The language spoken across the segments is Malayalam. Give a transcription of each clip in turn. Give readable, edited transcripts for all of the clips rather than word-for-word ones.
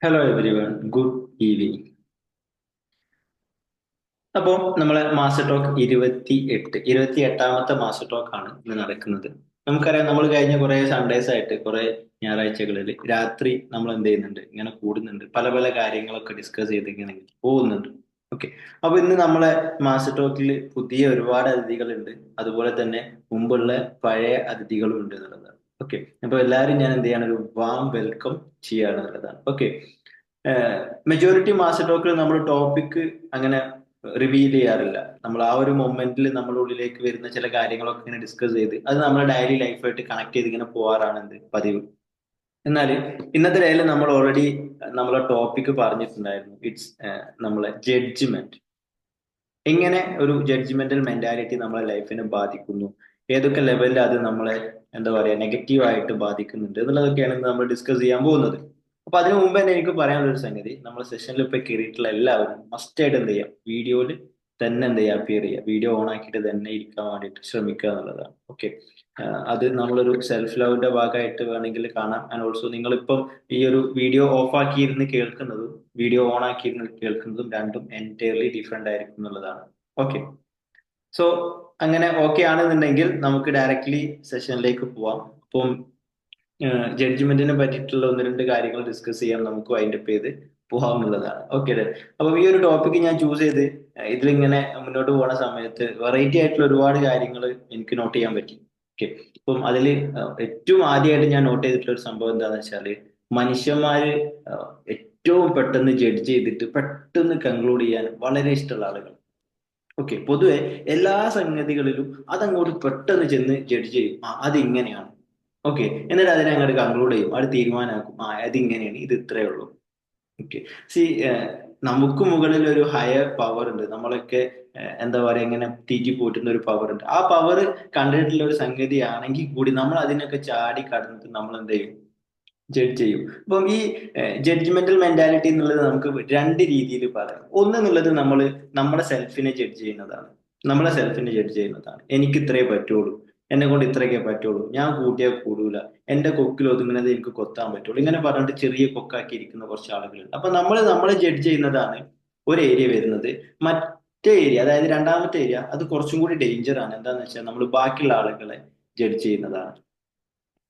Hello every one, good evening. അപ്പോൾ നമ്മളെ മാസ്റ്റർ ടോക്ക് 28ാമത്തെ മാസ്റ്റർ ടോക്ക് ആണ് ഇന്ന് നടക്കുന്നത്. നമുക്കറിയാം, നമ്മൾ കഴിഞ്ഞ കുറെ സൺഡേസ് ആയിട്ട് കുറെ ഞായറാഴ്ചകളിൽ രാത്രി നമ്മൾ എന്ത് ചെയ്യുന്നുണ്ട്, ഇങ്ങനെ കൂടുന്നുണ്ട്, പല പല കാര്യങ്ങളൊക്കെ ഡിസ്കസ് ചെയ്ത് ഇങ്ങനെ പോകുന്നുണ്ട്. ഓക്കെ. അപ്പൊ ഇന്ന് നമ്മളെ മാസ്റ്റർ ടോക്കിൽ പുതിയ ഒരുപാട് അതിഥികളുണ്ട്, അതുപോലെ തന്നെ മുമ്പുള്ള പഴയ അതിഥികളും ഉണ്ട് എന്നുള്ളതാണ്. ഓക്കെ. അപ്പൊ എല്ലാവരും ഞാൻ എന്ത് ചെയ്യാണ്, ഒരു വാം വെൽക്കം ചെയ്യാണ് എന്നുള്ളതാണ്. ഓക്കെ. മെജോറിറ്റി മാസ്റ്റർ ടോക്കിൽ നമ്മൾ ടോപ്പിക് അങ്ങനെ റിവീൽ ചെയ്യാറില്ല. നമ്മൾ ആ ഒരു മൊമെന്റിൽ നമ്മുടെ ഉള്ളിലേക്ക് വരുന്ന ചില കാര്യങ്ങളൊക്കെ ഇങ്ങനെ ഡിസ്കസ് ചെയ്ത് അത് നമ്മുടെ ഡയലി ലൈഫായിട്ട് കണക്ട് ചെയ്ത് ഇങ്ങനെ പോവാറാണ് എന്ത് പതിവ്. എന്നാൽ ഇന്നത്തെ ഡേയിൽ നമ്മൾ ഓൾറെഡി നമ്മളെ ടോപ്പിക് പറഞ്ഞിട്ടുണ്ടായിരുന്നു. ഇറ്റ്സ് നമ്മളെ ജഡ്ജ്മെന്റ്. എങ്ങനെ ഒരു ജഡ്ജ്മെന്റൽ മെന്റാലിറ്റി നമ്മളെ ലൈഫിനെ ബാധിക്കുന്നു, ഏതൊക്കെ ലെവലിൽ അത് നമ്മളെ എന്താ പറയാ നെഗറ്റീവായിട്ട് ബാധിക്കുന്നുണ്ട് എന്നുള്ളതൊക്കെയാണ് ഇന്ന് നമ്മൾ ഡിസ്കസ് ചെയ്യാൻ പോകുന്നത്. അപ്പൊ അതിനു മുമ്പ് തന്നെ എനിക്ക് പറയാനുള്ള ഒരു സംഗതി, നമ്മുടെ സെഷനിൽ ഇപ്പൊ കയറിയിട്ടുള്ള എല്ലാവരും മസ്റ്റ് ആയിട്ട് എന്ത് ചെയ്യാം, വീഡിയോയിൽ തന്നെ എന്ത് ചെയ്യുക, അപ്പിയർ ചെയ്യുക, വീഡിയോ ഓൺ ആക്കിയിട്ട് തന്നെ ഇരിക്കാൻ വേണ്ടിയിട്ട് ശ്രമിക്കുക എന്നുള്ളതാണ്. ഓക്കെ. അത് നമ്മളൊരു സെൽഫ് ലവിന്റെ ഭാഗമായിട്ട് വേണമെങ്കിൽ കാണാം. ആൻഡ് ഓൾസോ നിങ്ങളിപ്പം ഈ ഒരു വീഡിയോ ഓഫ് ആക്കിയിരുന്ന് കേൾക്കുന്നതും വീഡിയോ ഓൺ ആക്കിയിരുന്ന് കേൾക്കുന്നതും രണ്ടും എൻറ്റയർലി ഡിഫറെന്റ് ആയിരിക്കും എന്നുള്ളതാണ്. ഓക്കെ. സോ അങ്ങനെ ഓക്കെ ആണെന്നുണ്ടെങ്കിൽ നമുക്ക് ഡയറക്ട്ലി സെഷനിലേക്ക് പോവാം. അപ്പം ജഡ്ജ്മെന്റിനെ പറ്റിയിട്ടുള്ള ഒന്ന് രണ്ട് കാര്യങ്ങൾ ഡിസ്കസ് ചെയ്യാം, നമുക്ക് വൈൻഡപ്പ് ചെയ്ത് പോകാവുന്നതാണ്. ഓക്കെ അല്ലേ? അപ്പം ഈ ഒരു ടോപ്പിക്ക് ഞാൻ ചൂസ് ചെയ്ത് ഇതിലിങ്ങനെ മുന്നോട്ട് പോകുന്ന സമയത്ത് വെറൈറ്റി ആയിട്ടുള്ള ഒരുപാട് കാര്യങ്ങൾ എനിക്ക് നോട്ട് ചെയ്യാൻ പറ്റി. ഓക്കെ. ഇപ്പം അതിൽ ഏറ്റവും ആദ്യമായിട്ട് ഞാൻ നോട്ട് ചെയ്തിട്ടുള്ള ഒരു സംഭവം എന്താണെന്ന് വെച്ചാല്, മനുഷ്യന്മാര് ഏറ്റവും പെട്ടെന്ന് ജഡ്ജ് ചെയ്തിട്ട് പെട്ടെന്ന് കൺക്ലൂഡ് ചെയ്യാൻ വളരെ ഇഷ്ടമുള്ള ആളുകൾ. ഓക്കെ. പൊതുവെ എല്ലാ സംഗതികളിലും അതങ്ങോട്ട് പെട്ടെന്ന് ചെന്ന് ജഡ്ജ് ചെയ്യും. അതിങ്ങനെയാണ്. ഓക്കെ. എന്നിട്ട് അതിനെ അങ്ങോട്ട് കൺക്ലൂഡ് ചെയ്യും, അത് തീരുമാനമാക്കും. അതിങ്ങനെയാണ്, ഇത് ഇത്രയേ ഉള്ളൂ. ഓക്കെ. സി, നമുക്ക് മുകളിൽ ഒരു ഹയർ പവർ ഉണ്ട്. നമ്മളൊക്കെ എന്താ പറയാ, ഇങ്ങനെ തീറ്റി പോറ്റുന്ന ഒരു പവർ ഉണ്ട്. ആ പവർ കണ്ടിട്ടുള്ള ഒരു സംഗതി ആണെങ്കിൽ കൂടി നമ്മൾ അതിനൊക്കെ ചാടി കടന്നിട്ട് നമ്മൾ എന്ത് ചെയ്യും, ജഡ്ജ് ചെയ്യും. അപ്പം ഈ ജഡ്ജ്മെന്റൽ മെന്റാലിറ്റി എന്നുള്ളത് നമുക്ക് രണ്ട് രീതിയിൽ പറയാം. ഒന്ന് എന്നുള്ളത് നമ്മൾ നമ്മുടെ സെൽഫിനെ ജഡ്ജ് ചെയ്യുന്നതാണ്. നമ്മളെ സെൽഫിനെ ജഡ്ജ് ചെയ്യുന്നതാണ്. എനിക്ക് ഇത്രേ പറ്റുള്ളൂ, എന്നെ കൊണ്ട് ഇത്രയൊക്കെ പറ്റുള്ളൂ, ഞാൻ കൂട്ടിയാൽ കൂടൂല, എന്റെ കൊക്കിൽ ഒതുങ്ങുന്നത് എനിക്ക് കൊത്താൻ പറ്റുള്ളൂ, ഇങ്ങനെ പറഞ്ഞിട്ട് ചെറിയ കൊക്കാക്കി ഇരിക്കുന്ന കുറച്ച് ആളുകളുണ്ട്. അപ്പൊ നമ്മൾ നമ്മളെ ജഡ്ജ് ചെയ്യുന്നതാണ് ഒരു ഏരിയ വരുന്നത്. മറ്റേ ഏരിയ, അതായത് രണ്ടാമത്തെ ഏരിയ, അത് കുറച്ചും കൂടി ഡേഞ്ചർ ആണ്. എന്താന്ന് വെച്ചാൽ നമ്മൾ ബാക്കിയുള്ള ആളുകളെ ജഡ്ജ് ചെയ്യുന്നതാണ്.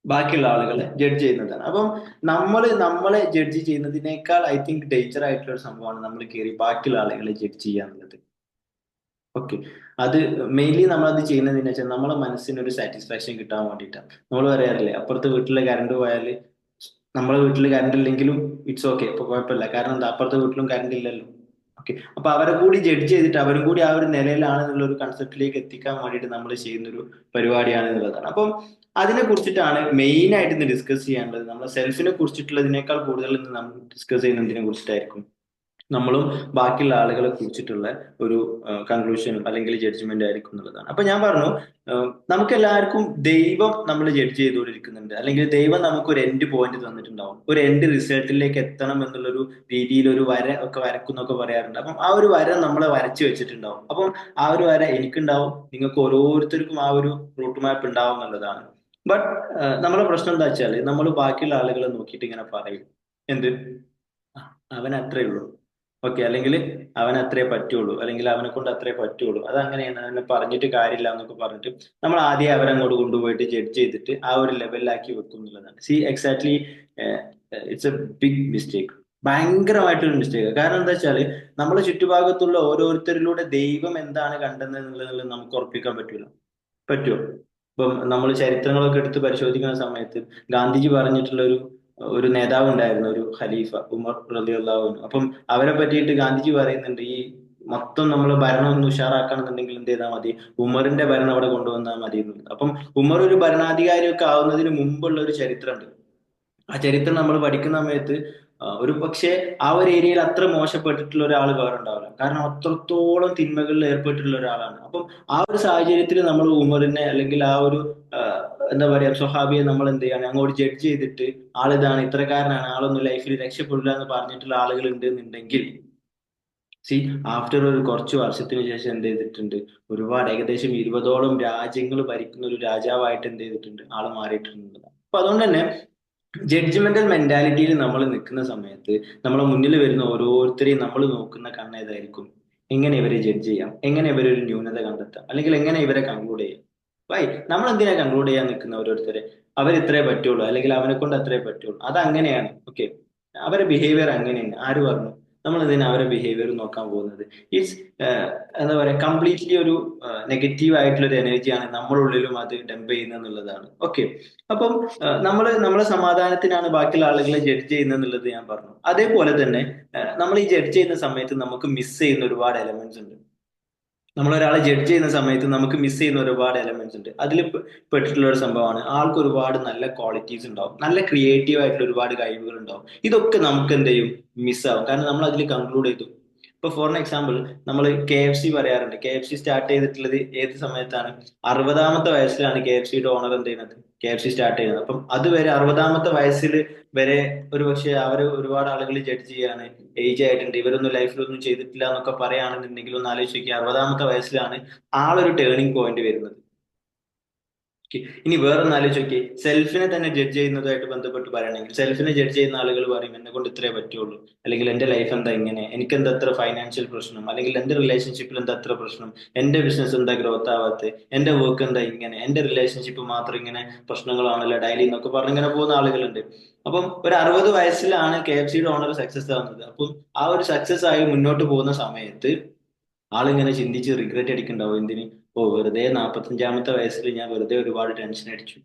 ബാക്കിയുള്ള ആളുകളെ ജഡ്ജ് ചെയ്യുന്നതാണ്. അപ്പം നമ്മൾ നമ്മളെ ജഡ്ജ് ചെയ്യുന്നതിനേക്കാൾ ഐ തിങ്ക് ഡേഞ്ചർ ആയിട്ടുള്ള ഒരു സംഭവമാണ് നമ്മൾ കയറി ബാക്കിയുള്ള ആളുകളെ ജഡ്ജ് ചെയ്യാന്നുള്ളത്. ഓക്കെ. അത് മെയിൻലി നമ്മൾ അത് ചെയ്യുന്നതെന്ന് വെച്ചാൽ നമ്മളെ മനസ്സിന് ഒരു സാറ്റിസ്ഫാക്ഷൻ കിട്ടാൻ വേണ്ടിയിട്ടാണ്. നമ്മൾ പറയാറില്ലേ, അപ്പുറത്തെ വീട്ടിലെ കറണ്ട് പോയാൽ നമ്മളെ വീട്ടിൽ കറണ്ട് ഇല്ലെങ്കിലും ഇറ്റ്സ് ഓക്കെ, ഇപ്പൊ കുഴപ്പമില്ല, കാരണം എന്താ, അപ്പുറത്തെ വീട്ടിലും കറണ്ട് ഇല്ലല്ലോ. ഓക്കെ. അപ്പൊ അവരെ കൂടി ജഡ്ജ് ചെയ്തിട്ട് അവരും കൂടി ആ ഒരു നിലയിലാണ് എന്നുള്ള ഒരു കൺസെപ്റ്റിലേക്ക് എത്തിക്കാൻ വേണ്ടിയിട്ട് നമ്മൾ ചെയ്യുന്ന ഒരു പരിപാടിയാണ് എന്നുള്ളതാണ്. അപ്പം അതിനെ കുറിച്ചിട്ടാണ് മെയിൻ ആയിട്ട് ഇന്ന് ഡിസ്കസ് ചെയ്യാനുള്ളത്. നമ്മളെ സെൽഫിനെ കുറിച്ചിട്ടുള്ളതിനേക്കാൾ കൂടുതൽ ഇന്ന് നമ്മൾ ഡിസ്കസ് ചെയ്യുന്നതിനെ കുറിച്ചിട്ടായിരിക്കും. നമ്മളും ബാക്കിയുള്ള ആളുകളെ കുറിച്ചിട്ടുള്ള ഒരു കൺക്ലൂഷനും അല്ലെങ്കിൽ ജഡ്ജ്മെന്റ് ആയിരിക്കും എന്നുള്ളതാണ്. അപ്പൊ ഞാൻ പറഞ്ഞു, നമുക്ക് എല്ലാവർക്കും ദൈവം നമ്മൾ ജഡ്ജ് ചെയ്തുകൊണ്ടിരിക്കുന്നുണ്ട്, അല്ലെങ്കിൽ ദൈവം നമുക്ക് ഒരു എൻഡ് പോയിന്റ് തന്നിട്ടുണ്ടാവും, ഒരു എൻഡ് റിസൾട്ടിലേക്ക് എത്തണം എന്നുള്ളൊരു രീതിയിൽ ഒരു വര ഒക്കെ വരക്കുന്നൊക്കെ പറയാറുണ്ട്. അപ്പം ആ ഒരു വര നമ്മളെ വരച്ചു വെച്ചിട്ടുണ്ടാവും. അപ്പം ആ ഒരു വര എനിക്കുണ്ടാവും, നിങ്ങൾക്ക് ഓരോരുത്തർക്കും ആ ഒരു റൂട്ട് മാപ്പ് ഉണ്ടാവും എന്നുള്ളതാണ്. ബട്ട് നമ്മളെ പ്രശ്നം എന്താ വെച്ചാല്, നമ്മൾ ബാക്കിയുള്ള ആളുകളെ നോക്കിയിട്ട് ഇങ്ങനെ പറയും, എന്ത്, "ആ, അവൻ അത്രേ ഉള്ളൂ, ഓക്കെ, അല്ലെങ്കിൽ അവൻ അത്രേ പറ്റുള്ളൂ, അല്ലെങ്കിൽ അവനെ കൊണ്ട് അത്രേ പറ്റുള്ളൂ, അത് അങ്ങനെയാണ്, അവനെ പറഞ്ഞിട്ട് കാര്യമില്ല" എന്നൊക്കെ പറഞ്ഞിട്ട് നമ്മൾ ആദ്യം അവരങ്ങോട്ട് കൊണ്ടുപോയിട്ട് ജഡ്ജ് ചെയ്തിട്ട് ആ ഒരു ലെവലിലാക്കി വെക്കും എന്നുള്ളതാണ്. See, exactly, it's a big mistake. ഭയങ്കരമായിട്ടൊരു മിസ്റ്റേക്ക്. കാരണം എന്താ വെച്ചാല്, നമ്മളെ ചുറ്റുഭാഗത്തുള്ള ഓരോരുത്തരിലൂടെ ദൈവം എന്താണ് കണ്ടെന്നത് എന്നുള്ളത് നമുക്ക് ഉറപ്പിക്കാൻ പറ്റൂല. പറ്റുമോ? ഇപ്പം നമ്മൾ ചരിത്രങ്ങളൊക്കെ എടുത്ത് പരിശോധിക്കുന്ന സമയത്ത് ഗാന്ധിജി പറഞ്ഞിട്ടുള്ള ഒരു ഒരു നേതാവ് ഉണ്ടായിരുന്നു, ഒരു ഖലീഫ, ഉമർ റളിയല്ലാഹു അൻഹു. അപ്പം അവരെ പറ്റിയിട്ട് ഗാന്ധിജി പറയുന്നുണ്ട്, ഈ മൊത്തം നമ്മൾ ഭരണം ഒന്ന് ഉഷാറാക്കണമെന്നുണ്ടെങ്കിൽ എന്ത് ചെയ്താൽ മതി, ഉമറിന്റെ ഭരണം അവിടെ കൊണ്ടുവന്നാൽ മതി എന്നുള്ളത്. അപ്പം ഉമർ ഒരു ഭരണാധികാരിയൊക്കെ ആവുന്നതിന് മുമ്പുള്ള ഒരു ചരിത്രമുണ്ട്. ആ ചരിത്രം നമ്മൾ പഠിക്കുന്ന സമയത്ത് ഒരു പക്ഷേ ആ ഒരു ഏരിയയിൽ അത്ര മോശപ്പെട്ടിട്ടുള്ള ഒരാൾ വേറെ ഉണ്ടാവില്ല. കാരണം അത്രത്തോളം തിന്മകളിൽ ഏർപ്പെട്ടിട്ടുള്ള ഒരാളാണ്. അപ്പം ആ ഒരു സാഹചര്യത്തിൽ നമ്മൾ ഉമറിനെ, അല്ലെങ്കിൽ ആ ഒരു ആ, എന്താ പറയാ, സ്വഹാബിയെ നമ്മൾ എന്ത് ചെയ്യാണ്, അങ്ങോട്ട് ജഡ്ജ് ചെയ്തിട്ട് ആളിതാണ്, ഇത്രക്കാരനാണ്, ആളൊന്നും ലൈഫിൽ രക്ഷപ്പെടില്ല എന്ന് പറഞ്ഞിട്ടുള്ള ആളുകൾ ഉണ്ട് എന്നുണ്ടെങ്കിൽ, സി, ആഫ്റ്റർ ഒരു കുറച്ച് വർഷത്തിന് ശേഷം എന്ത് ചെയ്തിട്ടുണ്ട്, ഒരുപാട് ഏകദേശം 20ഓളം രാജ്യങ്ങൾ ഭരിക്കുന്ന ഒരു രാജാവായിട്ട് എന്ത് ചെയ്തിട്ടുണ്ട്, ആള് മാറിയിട്ടുണ്ട്. അപ്പൊ അതുകൊണ്ട് തന്നെ ജഡ്ജ്മെന്റൽ മെന്റാലിറ്റിയിൽ നമ്മൾ നിൽക്കുന്ന സമയത്ത് നമ്മളെ മുന്നിൽ വരുന്ന ഓരോരുത്തരെയും നമ്മൾ നോക്കുന്ന കണ്ണേതായിരിക്കും? എങ്ങനെ ഇവരെ ജഡ്ജ് ചെയ്യാം, എങ്ങനെ ഇവരെ ഒരു ന്യൂനത കണ്ടെത്താം, അല്ലെങ്കിൽ എങ്ങനെ ഇവരെ കൺക്ലൂഡ് ചെയ്യാം. വൈ നമ്മൾ എന്തിനാ കൺക്ലൂഡ് ചെയ്യാൻ നിൽക്കുന്ന ഓരോരുത്തരെ? അവർ ഇത്രേ പറ്റുള്ളൂ, അല്ലെങ്കിൽ അവനെ കൊണ്ട് അത്രേ പറ്റുള്ളൂ, അത് അങ്ങനെയാണ്. ഓക്കെ, അവരെ ബിഹേവിയർ അങ്ങനെയാണ്, ആര് പറഞ്ഞു? നമ്മൾ എന്തിനാ അവരെ ബിഹേവിയർ നോക്കാൻ പോകുന്നത്? ഇറ്റ്സ് എന്താ പറയാ, കംപ്ലീറ്റ്ലി ഒരു നെഗറ്റീവ് ആയിട്ടുള്ള ഒരു എനർജിയാണ് നമ്മളുള്ളിലും അത് ഡംപ് ചെയ്യുന്നത് എന്നുള്ളതാണ്. ഓക്കെ, അപ്പം നമ്മളെ സമാധാനത്തിനാണ് ബാക്കിയുള്ള ആളുകളെ ജഡ്ജ് ചെയ്യുന്നത് എന്നുള്ളത് ഞാൻ പറഞ്ഞു. അതേപോലെ തന്നെ നമ്മൾ ഈ ജഡ്ജ് ചെയ്യുന്ന സമയത്ത് നമുക്ക് മിസ് ചെയ്യുന്ന ഒരുപാട് എലമെന്റ്സ് ഉണ്ട്. നമ്മൾ ഒരാളെ ജഡ്ജ് ചെയ്യുന്ന സമയത്ത് നമുക്ക് മിസ് ചെയ്യുന്ന ഒരുപാട് എലമെന്റ്സ് ഉണ്ട്. അതിൽ പെട്ടിട്ടുള്ള ഒരു സംഭവമാണ്, ആൾക്ക് ഒരുപാട് നല്ല ക്വാളിറ്റീസ് ഉണ്ടാവും, നല്ല ക്രിയേറ്റീവ് ആയിട്ടുള്ള ഒരുപാട് കഴിവുകൾ ഉണ്ടാവും. ഇതൊക്കെ നമുക്ക് എന്ത് ചെയ്യും? മിസ്സാവും, കാരണം നമ്മൾ അതിൽ കൺക്ലൂഡ് ചെയ്തു. ഇപ്പൊ ഫോർ എക്സാമ്പിൾ, നമ്മൾ KFC പറയാറുണ്ട്. KFC സ്റ്റാർട്ട് ചെയ്തിട്ടുള്ളത് ഏത് സമയത്താണ്? 60-ാമത്തെ വയസ്സിലാണ് KFCയുടെ ഓണർ എന്ത് ചെയ്യുന്നത്? KFC സ്റ്റാർട്ട് ചെയ്യുന്നത്. അപ്പം അതുവരെ 60-ാമത്തെ വയസ്സിൽ വരെ ഒരു പക്ഷേ അവർ ഒരുപാട് ആളുകൾ ജഡ്ജ് ചെയ്യാണ്, ഏജ് ആയിട്ടുണ്ട്, ഇവരൊന്നും ലൈഫിലൊന്നും ചെയ്തിട്ടില്ല എന്നൊക്കെ പറയുകയാണെന്നുണ്ടെങ്കിൽ ഒന്ന് ആലോചിച്ച് നോക്കി, 60-ാമത്തെ വയസ്സിലാണ് ആളൊരു ടേണിംഗ് പോയിന്റ് വരുന്നത്. Okay. ഇനി വേറൊന്ന് ആലോചിച്ച് നോക്കി, സെൽഫിനെ തന്നെ ജഡ്ജ് ചെയ്യുന്നതുമായിട്ട് ബന്ധപ്പെട്ട് പറയുകയാണെങ്കിൽ, സെൽഫിനെ ജഡ്ജ് ചെയ്യുന്ന ആളുകൾ പറയും എന്നെ കൊണ്ട് ഇത്രേ പറ്റുള്ളൂ, അല്ലെങ്കിൽ എന്റെ ലൈഫ് എന്താ ഇങ്ങനെ, എനിക്ക് എന്താ അത്ര ഫൈനാൻഷ്യൽ പ്രശ്നം, അല്ലെങ്കിൽ എന്റെ റിലേഷൻഷിപ്പിൽ എന്താ അത്ര പ്രശ്നം, എന്റെ ബിസിനസ് എന്താ ഗ്രോത്ത് ആവാത്തത്, എന്റെ വർക്ക് എന്താ ഇങ്ങനെ, എന്റെ റിലേഷൻഷിപ്പ് മാത്രം ഇങ്ങനെ പ്രശ്നങ്ങളാണല്ലോ ഡെയിലി എന്നൊക്കെ പറഞ്ഞ് ഇങ്ങനെ പോകുന്ന ആളുകളുണ്ട്. അപ്പം ഒരു 60 വയസ്സിലാണ് KFCയുടെ ഓണർ സക്സസ് ആവുന്നത്. അപ്പം ആ ഒരു സക്സസ് ആയി മുന്നോട്ട് പോകുന്ന സമയത്ത് ആളിങ്ങനെ ചിന്തിച്ച് റിഗ്രറ്റ് അടിക്കണ്ടാവും, എന്തിന്? ഓ, വെറുതെ 45-ാമത്തെ വയസ്സിൽ ഞാൻ വെറുതെ ഒരുപാട് ടെൻഷൻ അടിച്ചു,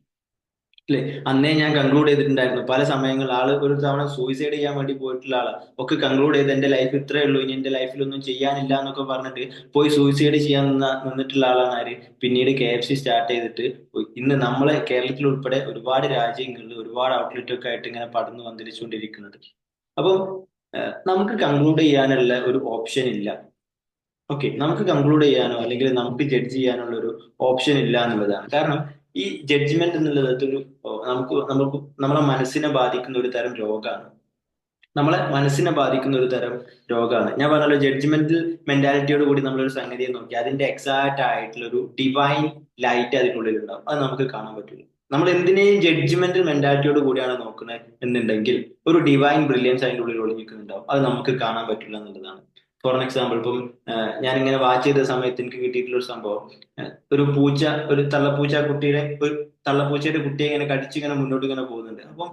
അല്ലെ? അന്നേ ഞാൻ കൺക്ലൂഡ് ചെയ്തിട്ടുണ്ടായിരുന്നു പല സമയങ്ങളിൽ. ആള് ഒരു തവണ സൂയിസൈഡ് ചെയ്യാൻ വേണ്ടി പോയിട്ടുള്ള ആളാ. ഒക്കെ കൺക്ലൂഡ് ചെയ്ത് എന്റെ ലൈഫ് ഇത്രയേ ഉള്ളൂ, ഇനി എന്റെ ലൈഫിൽ ഒന്നും ചെയ്യാനില്ല എന്നൊക്കെ പറഞ്ഞിട്ട് പോയി സൂയിസൈഡ് ചെയ്യാൻ നിന്നിട്ടുള്ള ആളാണ് ആര്? പിന്നീട് KFC സ്റ്റാർട്ട് ചെയ്തിട്ട് ഇന്ന് നമ്മളെ കേരളത്തിൽ ഉൾപ്പെടെ ഒരുപാട് രാജ്യങ്ങളിൽ ഒരുപാട് ഔട്ട്ലെറ്റ് ഒക്കെ ആയിട്ട് ഇങ്ങനെ പടർന്നു വന്നിരിച്ചുകൊണ്ടിരിക്കുന്നത്. അപ്പം നമുക്ക് കൺക്ലൂഡ് ചെയ്യാനുള്ള ഒരു ഓപ്ഷൻ ഇല്ല. ഓക്കെ, നമുക്ക് കൺക്ലൂഡ് ചെയ്യാനോ അല്ലെങ്കിൽ നമുക്ക് ജഡ്ജ് ചെയ്യാനുള്ള ഒരു ഓപ്ഷൻ ഇല്ല എന്നുള്ളതാണ്. കാരണം ഈ ജഡ്ജ്മെന്റ് എന്നുള്ളത് ഒരു നമുക്ക് നമ്മളെ മനസ്സിനെ ബാധിക്കുന്ന ഒരു തരം രോഗമാണ്. നമ്മളെ മനസ്സിനെ ബാധിക്കുന്ന ഒരു തരം രോഗമാണ്. ഞാൻ പറഞ്ഞല്ലോ, ജഡ്ജ്മെന്റൽ മെന്റാലിറ്റിയോട് കൂടി നമ്മളൊരു സംഗതിയെ നോക്കി അതിന്റെ എക്സാക്ട് ആയിട്ടുള്ള ഒരു ഡിവൈൻ ലൈറ്റ് അതിനുള്ളിൽ ഉണ്ടാവും, അത് നമുക്ക് കാണാൻ പറ്റില്ല. നമ്മൾ എന്തിനേയും ജഡ്ജ്മെന്റൽ മെന്റാലിറ്റിയോട് കൂടിയാണ് നോക്കുന്നത് എന്നുണ്ടെങ്കിൽ ഒരു ഡിവൈൻ ബ്രില്യൻസ് അതിന്റെ ഉള്ളിൽ ഒളിഞ്ഞിരിക്കുന്നുണ്ടാവും, അത് നമുക്ക് കാണാൻ പറ്റില്ല എന്നുള്ളതാണ്. ഫോർ എക്സാമ്പിൾ, ഇപ്പം ഞാനിങ്ങനെ വാച്ച് ചെയ്ത സമയത്ത് എനിക്ക് കിട്ടിയിട്ടുള്ള ഒരു സംഭവം, ഒരു പൂച്ച, ഒരു തള്ളപ്പൂച്ച കുട്ടിയുടെ ഒരു തള്ളപ്പൂച്ചയുടെ കുട്ടിയെ ഇങ്ങനെ കടിച്ച് ഇങ്ങനെ മുന്നോട്ട് ഇങ്ങനെ പോകുന്നുണ്ട്. അപ്പം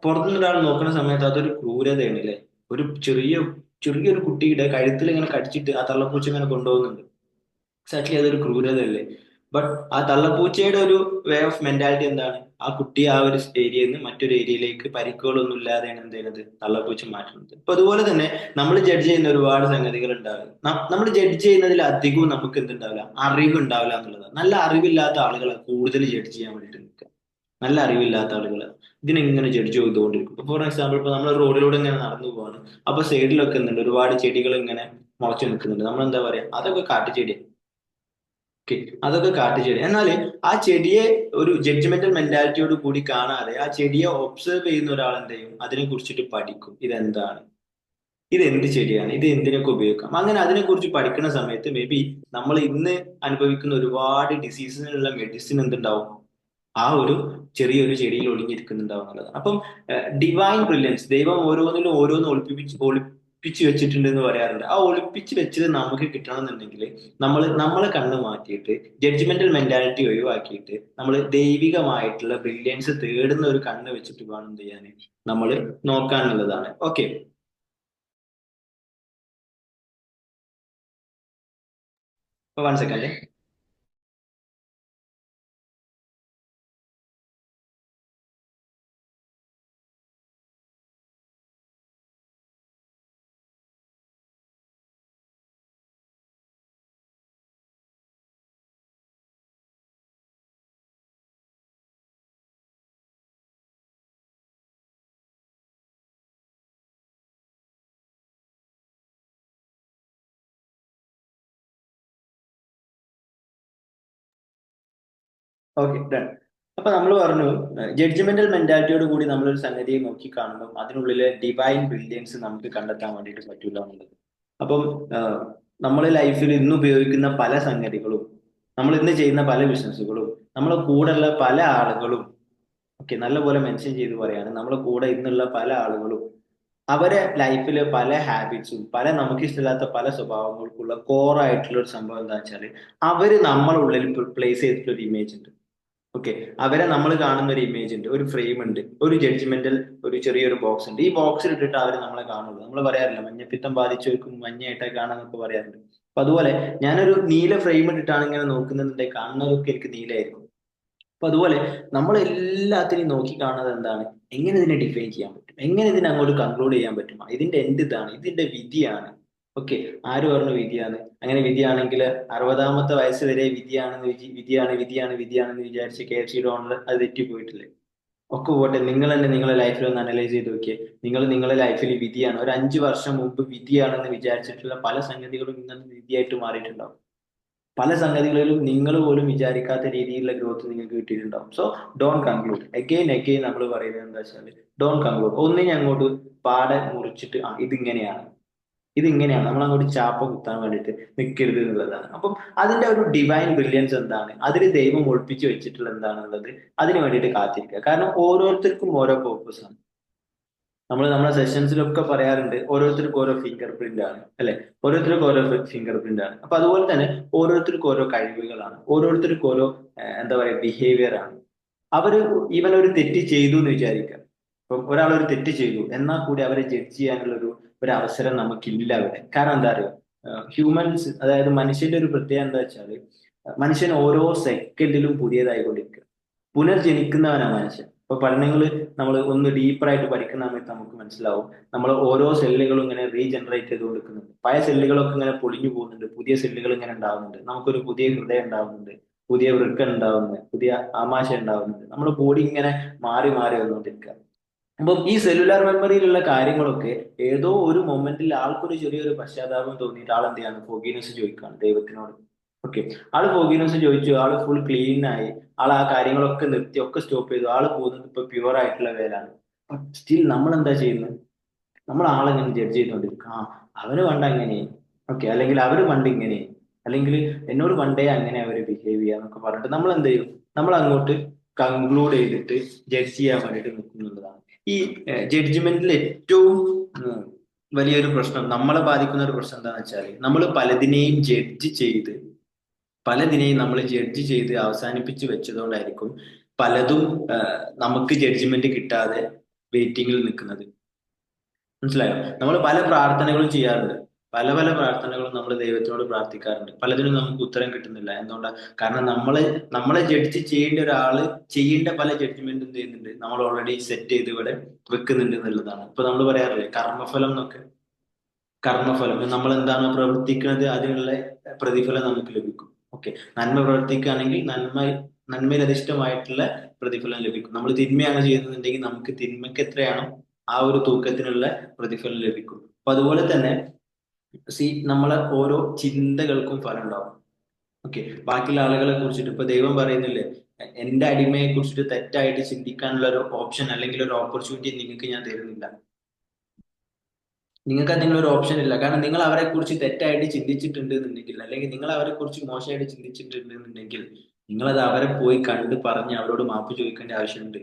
പുറത്തുനിന്ന് ഒരാൾ നോക്കുന്ന സമയത്ത് അതൊരു ക്രൂരതയാണ് അല്ലേ? ഒരു ചെറിയൊരു കുട്ടിയുടെ കഴുത്തിൽ ഇങ്ങനെ കടിച്ചിട്ട് ആ തള്ളപ്പൂച്ച ഇങ്ങനെ കൊണ്ടുപോകുന്നുണ്ട്. എക്സാക്ട്ലി, അതൊരു ക്രൂരതയല്ലേ? ബട്ട് ആ തള്ളപ്പൂച്ചയുടെ ഒരു വേ ഓഫ് മെന്റാലിറ്റി എന്താണ്? ആ കുട്ടിയെ ആ ഒരു ഏരിയയിൽ നിന്ന് മറ്റൊരു ഏരിയയിലേക്ക് പരിക്കുകളൊന്നും ഇല്ലാതെയാണ് എന്ത് ചെയ്യുന്നത്? തള്ളപ്പൂച്ച മാറ്റുന്നത്. അപ്പൊ അതുപോലെ തന്നെ നമ്മൾ ജഡ്ജ് ചെയ്യുന്ന ഒരുപാട് സംഗതികൾ ഉണ്ടാവും. നമ്മൾ ജഡ്ജ് ചെയ്യുന്നതിൽ അധികവും നമുക്ക് എന്തുണ്ടാവില്ല? അറിവ് ഉണ്ടാവില്ല എന്നുള്ളതാണ്. നല്ല അറിവില്ലാത്ത ആളുകളെ കൂടുതൽ ജഡ്ജ് ചെയ്യാൻ വേണ്ടിയിട്ട് നിൽക്കുക. നല്ല അറിവില്ലാത്ത ആളുകൾ ഇതിനെങ്ങനെ ജഡ്ജ് ചെയ്തുകൊണ്ടിരിക്കും. ഫോർ എക്സാമ്പിൾ, ഇപ്പൊ നമ്മൾ റോഡിലൂടെ ഇങ്ങനെ നടന്നു പോവാണ്, അപ്പൊ സൈഡിലൊക്കെ എന്തുണ്ട്? ഒരുപാട് ചെടികൾ ഇങ്ങനെ മുളച്ചു നിൽക്കുന്നുണ്ട്. നമ്മൾ എന്താ പറയാ? അതൊക്കെ കാട്ടുചെടി. ഓക്കെ, അതൊക്കെ കാട്ടുചെടി. എന്നാൽ ആ ചെടിയെ ഒരു ജഡ്ജ്മെന്റൽ മെന്റാലിറ്റിയോട് കൂടി കാണാതെ ആ ചെടിയെ ഒബ്സർവ് ചെയ്യുന്ന ഒരാൾ എന്ത് ചെയ്യും? അതിനെ കുറിച്ചിട്ട് പഠിക്കും. ഇതെന്താണ്? ഇത് എന്ത് ചെടിയാണ്? ഇത് എന്തിനൊക്കെ ഉപയോഗിക്കാം? അങ്ങനെ അതിനെക്കുറിച്ച് പഠിക്കുന്ന സമയത്ത് മേ ബി നമ്മൾ ഇന്ന് അനുഭവിക്കുന്ന ഒരുപാട് ഡിസീസിനുള്ള മെഡിസിൻ എന്തുണ്ടാവും? ആ ഒരു ചെറിയൊരു ചെടിയിൽ ഒളിഞ്ഞിരിക്കുന്നുണ്ടാവും എന്നുള്ളതാണ്. അപ്പം ഡിവൈൻ ബ്രില്യൻസ്, ദൈവം ഓരോന്നിലും ഓരോന്ന് ഒളിപ്പിച്ച് വെച്ചിട്ടുണ്ട് എന്ന് പറയാറുണ്ട്. ആ ഒളിപ്പിച്ച് വെച്ചത് നമുക്ക് കിട്ടണമെന്നുണ്ടെങ്കിൽ നമ്മളെ കണ്ണ് മാറ്റിയിട്ട് ജഡ്ജ്മെന്റൽ മെന്റാലിറ്റി ഒഴിവാക്കിയിട്ട് നമ്മൾ ദൈവികമായിട്ടുള്ള ബ്രില്യൻസ് തേടുന്ന ഒരു കണ്ണ് വെച്ചിട്ട് വേണം എന്ത് ചെയ്യാൻ? നമ്മൾ നോക്കാനുള്ളതാണ്. ഓക്കെ, അപ്പൊ 1 സെക്കൻഡ്. Okay, done. അപ്പൊ നമ്മൾ പറഞ്ഞു, ജഡ്ജ്മെന്റൽ മെന്റാലിറ്റിയോട് കൂടി നമ്മളൊരു സംഗതിയെ നോക്കി കാണുമ്പോൾ അതിനുള്ളിലെ ഡിവൈൻ ബ്രില്യൻസ് നമുക്ക് കണ്ടെത്താൻ വേണ്ടിയിട്ട് പറ്റൂല എന്നുള്ളത്. അപ്പം നമ്മളെ ലൈഫിൽ ഇന്ന് ഉപയോഗിക്കുന്ന പല സംഗതികളും, നമ്മൾ ഇന്ന് ചെയ്യുന്ന പല ബിസിനസ്സുകളും, നമ്മളെ കൂടെയുള്ള പല ആളുകളും ഓക്കെ, നല്ലപോലെ മെൻഷൻ ചെയ്ത് പറയാണ്, നമ്മളെ കൂടെ ഇന്നുള്ള പല ആളുകളും അവരെ ലൈഫിലെ പല ഹാബിറ്റ്സും പല നമുക്ക് ഇഷ്ടമില്ലാത്ത പല സ്വഭാവങ്ങൾക്കുള്ള കോർ ആയിട്ടുള്ള ഒരു സംഭവം എന്താ വെച്ചാല് അവര് നമ്മളെ ഉള്ളിൽ പ്ലേസ് ചെയ്തിട്ടുള്ള ഒരു ഇമേജ് ഉണ്ട്. ഓക്കെ, അവരെ നമ്മൾ കാണുന്ന ഒരു ഇമേജ് ഉണ്ട്, ഒരു ഫ്രെയിം ഉണ്ട്, ഒരു ജഡ്ജ്മെന്റൽ ഒരു ചെറിയൊരു ബോക്സ് ഉണ്ട്. ഈ ബോക്സിൽ ഇട്ടിട്ട് അവർ നമ്മളെ കാണുള്ളൂ. നമ്മൾ പറയാറില്ല മഞ്ഞപ്പിത്തം ബാധിച്ചവർക്കും മഞ്ഞയായിട്ടൊക്കെ കാണാന്നൊക്കെ പറയാറുണ്ട്. അപ്പൊ അതുപോലെ ഞാനൊരു നീല ഫ്രെയിം ഇട്ടിട്ടാണ് ഇങ്ങനെ നോക്കുന്നുണ്ടെങ്കിൽ കാണുന്നതൊക്കെ എനിക്ക് നീലയായിരിക്കും. അപ്പൊ അതുപോലെ നമ്മൾ എല്ലാത്തിനെയും നോക്കി കാണുന്നത് എന്താണ്, എങ്ങനെ ഇതിനെ ഡിഫൈൻ ചെയ്യാൻ പറ്റും, എങ്ങനെ ഇതിനെ അങ്ങോട്ട് കൺക്ലൂഡ് ചെയ്യാൻ പറ്റും, ഇതിന്റെ എൻഡ് ഇതാണ്, ഇതിന്റെ വിധിയാണ്. ഓക്കെ, ആര് പറഞ്ഞു വിധിയാണ്? അങ്ങനെ വിധിയാണെങ്കിൽ 60-ാമത്തെ വയസ്സ് വരെ വിധിയാണെന്ന് വിധിയാണ് വിധിയാണ് വിധിയാണെന്ന് വിചാരിച്ച് KFC ഓണർ അത് തെറ്റിപ്പോയിട്ടില്ലേ? ഒക്കെ പോട്ടെ, നിങ്ങൾ തന്നെ നിങ്ങളെ ലൈഫിൽ ഒന്ന് അനലൈസ് ചെയ്ത് നോക്കിയേ. നിങ്ങൾ നിങ്ങളുടെ ലൈഫിൽ വിധിയാണ്, ഒരു 5 വർഷം മുമ്പ് വിധിയാണെന്ന് വിചാരിച്ചിട്ടുള്ള പല സംഗതികളും ഇന്ന് വിധിയായിട്ട് മാറിയിട്ടുണ്ടാവും. പല സംഗതികളിലും നിങ്ങൾ പോലും വിചാരിക്കാത്ത രീതിയിലുള്ള ഗ്രോത്ത് നിങ്ങൾക്ക് കിട്ടിയിട്ടുണ്ടാവും. So don't conclude again again. നമ്മൾ പറയുന്നത് എന്താ വെച്ചാൽ ഡോണ്ട് കൺക്ലൂഡ്. ഒന്നിനെ അങ്ങോട്ട് പാടെ മുറിച്ചിട്ട് ഇതിങ്ങനെയാണ് ഇതിങ്ങനെയാണ് നമ്മൾ അങ്ങോട്ട് ചാപ്പ കുത്താൻ വേണ്ടിയിട്ട് നിൽക്കരുത് എന്നുള്ളതാണ്. അപ്പം അതിന്റെ ഒരു ഡിവൈൻ ബ്രില്യൻസ് എന്താണ്, അതിൽ ദൈവം ഒളിപ്പിച്ച് വെച്ചിട്ടുള്ള എന്താണെന്നുള്ളത് അതിന് വേണ്ടിയിട്ട് കാത്തിരിക്കുക. കാരണം ഓരോരുത്തർക്കും ഓരോ purpose ആണ്. നമ്മൾ നമ്മുടെ സെഷൻസിലൊക്കെ പറയാറുണ്ട് ഓരോരുത്തർക്കും ഓരോ ഫിംഗർ പ്രിന്റ് ആണ്, അല്ലെ? ഓരോരുത്തർക്കും ഓരോ ഫിംഗർ പ്രിന്റ് ആണ്. അപ്പൊ അതുപോലെ തന്നെ ഓരോരുത്തർക്കും ഓരോ കഴിവുകളാണ്, ഓരോരുത്തർക്കും ഓരോ എന്താ പറയാ ബിഹേവിയർ ആണ്. അവര് ഈവൻ ഒരു തെറ്റ് ചെയ്തു എന്ന് വിചാരിക്കുക. ഇപ്പം ഒരാൾ ഒരു തെറ്റ് ചെയ്തു എന്നാൽ കൂടി അവരെ ജഡ്ജ് ചെയ്യാനുള്ള ഒരു അവസരം നമുക്കില്ല അവിടെ. കാരണം എന്താ അറിയോ, ഹ്യൂമൻസ്, അതായത് മനുഷ്യന്റെ ഒരു പ്രത്യേകത എന്താ വെച്ചാല് മനുഷ്യൻ ഓരോ സെക്കൻഡിലും പുതിയതായിക്കൊണ്ടിരിക്കുക. പുനർജനിക്കുന്നവനാണ് മനുഷ്യൻ. ഇപ്പൊ പഠനങ്ങൾ നമ്മൾ ഒന്ന് ഡീപ്പറായിട്ട് പഠിക്കുന്ന സമയത്ത് നമുക്ക് മനസ്സിലാവും നമ്മൾ ഓരോ സെല്ലുകളും ഇങ്ങനെ റീജനറേറ്റ് ചെയ്ത് കൊടുക്കുന്നുണ്ട്. പഴയ സെല്ലുകളൊക്കെ ഇങ്ങനെ പൊളിഞ്ഞു പോകുന്നുണ്ട്, പുതിയ സെല്ലുകൾ ഇങ്ങനെ ഉണ്ടാവുന്നുണ്ട്. നമുക്കൊരു പുതിയ ഹൃദയം ഉണ്ടാവുന്നുണ്ട്, പുതിയ വൃക്ക ഉണ്ടാവുന്നത്, പുതിയ ആമാശയം ഉണ്ടാവുന്നുണ്ട്. നമ്മുടെ ബോഡി ഇങ്ങനെ മാറി മാറി വന്നുകൊണ്ടിരിക്കുക. അപ്പം ഈ സെല്ലുലാർ മെമ്മറിയിലുള്ള കാര്യങ്ങളൊക്കെ ഏതോ ഒരു മൊമെന്റിൽ ആൾക്കൊരു ചെറിയൊരു പശ്ചാത്താപം തോന്നിയിട്ട് ആൾ എന്ത് ചെയ്യാണ്, ഫോഗീനസ് ചോദിക്കുകയാണ് ദൈവത്തിനോട്. ഓക്കെ, ആള് ഫോഗീനസ് ചോദിച്ചു, ആള് ഫുൾ ക്ലീൻ ആയി, ആൾ ആ കാര്യങ്ങളൊക്കെ നിർത്തി, ഒക്കെ സ്റ്റോപ്പ് ചെയ്തു, ആള് പോകുന്നത് ഇപ്പൊ പ്യുവർ ആയിട്ടുള്ള വേലാണ്. സ്റ്റിൽ നമ്മൾ എന്താ ചെയ്യുന്നത്, നമ്മൾ ആളെങ്ങനെ ജഡ്ജ് ചെയ്തുകൊണ്ടിരിക്കും. അവന് പണ്ട് അങ്ങനെ, ഓക്കെ, അല്ലെങ്കിൽ അവര് പണ്ട് ഇങ്ങനെ, അല്ലെങ്കിൽ എന്നോട് പണ്ടേ അങ്ങനെ അവര് ബിഹേവ് ചെയ്യാന്നൊക്കെ പറഞ്ഞിട്ട് നമ്മൾ എന്ത് ചെയ്യും, നമ്മൾ അങ്ങോട്ട് കൺക്ലൂഡ് ചെയ്തിട്ട് ജഡ്ജ് ചെയ്യാൻ വേണ്ടിയിട്ട് നിൽക്കുന്നുള്ളതാണ്. ഈ ജഡ്ജ്മെന്റിൽ ഏറ്റവും ഉം, വലിയൊരു പ്രശ്നം, നമ്മളെ ബാധിക്കുന്ന ഒരു പ്രശ്നം എന്താണെന്ന് വെച്ചാൽ പലതിനെയും നമ്മൾ ജഡ്ജ് ചെയ്ത് അവസാനിപ്പിച്ച് വെച്ചതുകൊണ്ടായിരിക്കും പലതും നമുക്ക് ജഡ്ജ്മെന്റ് കിട്ടാതെ വെയിറ്റിംഗിൽ നിൽക്കുന്നത്. മനസ്സിലായോ? നമ്മൾ പല പ്രാർത്ഥനകളും ചെയ്യാറുണ്ട്, പല പല പ്രാർത്ഥനകളും നമ്മൾ ദൈവത്തിനോട് പ്രാർത്ഥിക്കാറുണ്ട്, പലതിനും നമുക്ക് ഉത്തരം കിട്ടുന്നില്ല. എന്തുകൊണ്ടാണ്? കാരണം നമ്മളെ ജഡ്ജ് ചെയ്യേണ്ട ഒരാള് ചെയ്യേണ്ട പല ജഡ്ജ്മെന്റും എന്ത് ചെയ്യുന്നുണ്ട്, നമ്മൾ ഓൾറെഡി സെറ്റ് ചെയ്ത് ഇവിടെ വെക്കുന്നുണ്ട് എന്നുള്ളതാണ്. ഇപ്പൊ നമ്മൾ പറയാറില്ലേ കർമ്മഫലം എന്നൊക്കെ. കർമ്മഫലം, നമ്മൾ എന്താണോ പ്രവർത്തിക്കുന്നത് അതിനുള്ള പ്രതിഫലം നമുക്ക് ലഭിക്കും. ഓക്കെ, നന്മ പ്രവർത്തിക്കുകയാണെങ്കിൽ നന്മയിൽ അധിഷ്ഠമായിട്ടുള്ള പ്രതിഫലം ലഭിക്കും. നമ്മൾ തിന്മയാണ് ചെയ്യുന്നുണ്ടെങ്കിൽ നമുക്ക് തിന്മയ്ക്ക് എത്രയാണോ ആ ഒരു തൂക്കത്തിനുള്ള പ്രതിഫലം ലഭിക്കും. അപ്പൊ അതുപോലെ തന്നെ നമ്മളെ ഓരോ ചിന്തകൾക്കും ഫലം ഉണ്ടാവും. ഓക്കെ, ബാക്കിയുള്ള ആളുകളെ കുറിച്ചിട്ട് ഇപ്പൊ ദൈവം പറയുന്നില്ലേ, എന്റെ അടിമയെ കുറിച്ചിട്ട് തെറ്റായിട്ട് ചിന്തിക്കാനുള്ള ഒരു ഓപ്ഷൻ അല്ലെങ്കിൽ ഒരു ഓപ്പർച്യൂണിറ്റി നിങ്ങൾക്ക് ഞാൻ തരുന്നില്ല. നിങ്ങൾക്ക് എന്തെങ്കിലും ഒരു ഓപ്ഷൻ ഇല്ല. കാരണം നിങ്ങൾ അവരെ കുറിച്ച് തെറ്റായിട്ട് ചിന്തിച്ചിട്ടുണ്ട് എന്നുണ്ടെങ്കിൽ, അല്ലെങ്കിൽ നിങ്ങൾ അവരെ കുറിച്ച് മോശമായിട്ട് ചിന്തിച്ചിട്ടുണ്ട് എന്നുണ്ടെങ്കിൽ, നിങ്ങളത് അവരെ പോയി കണ്ട് പറഞ്ഞ് അവരോട് മാപ്പ് ചോദിക്കേണ്ട ആവശ്യമുണ്ട്.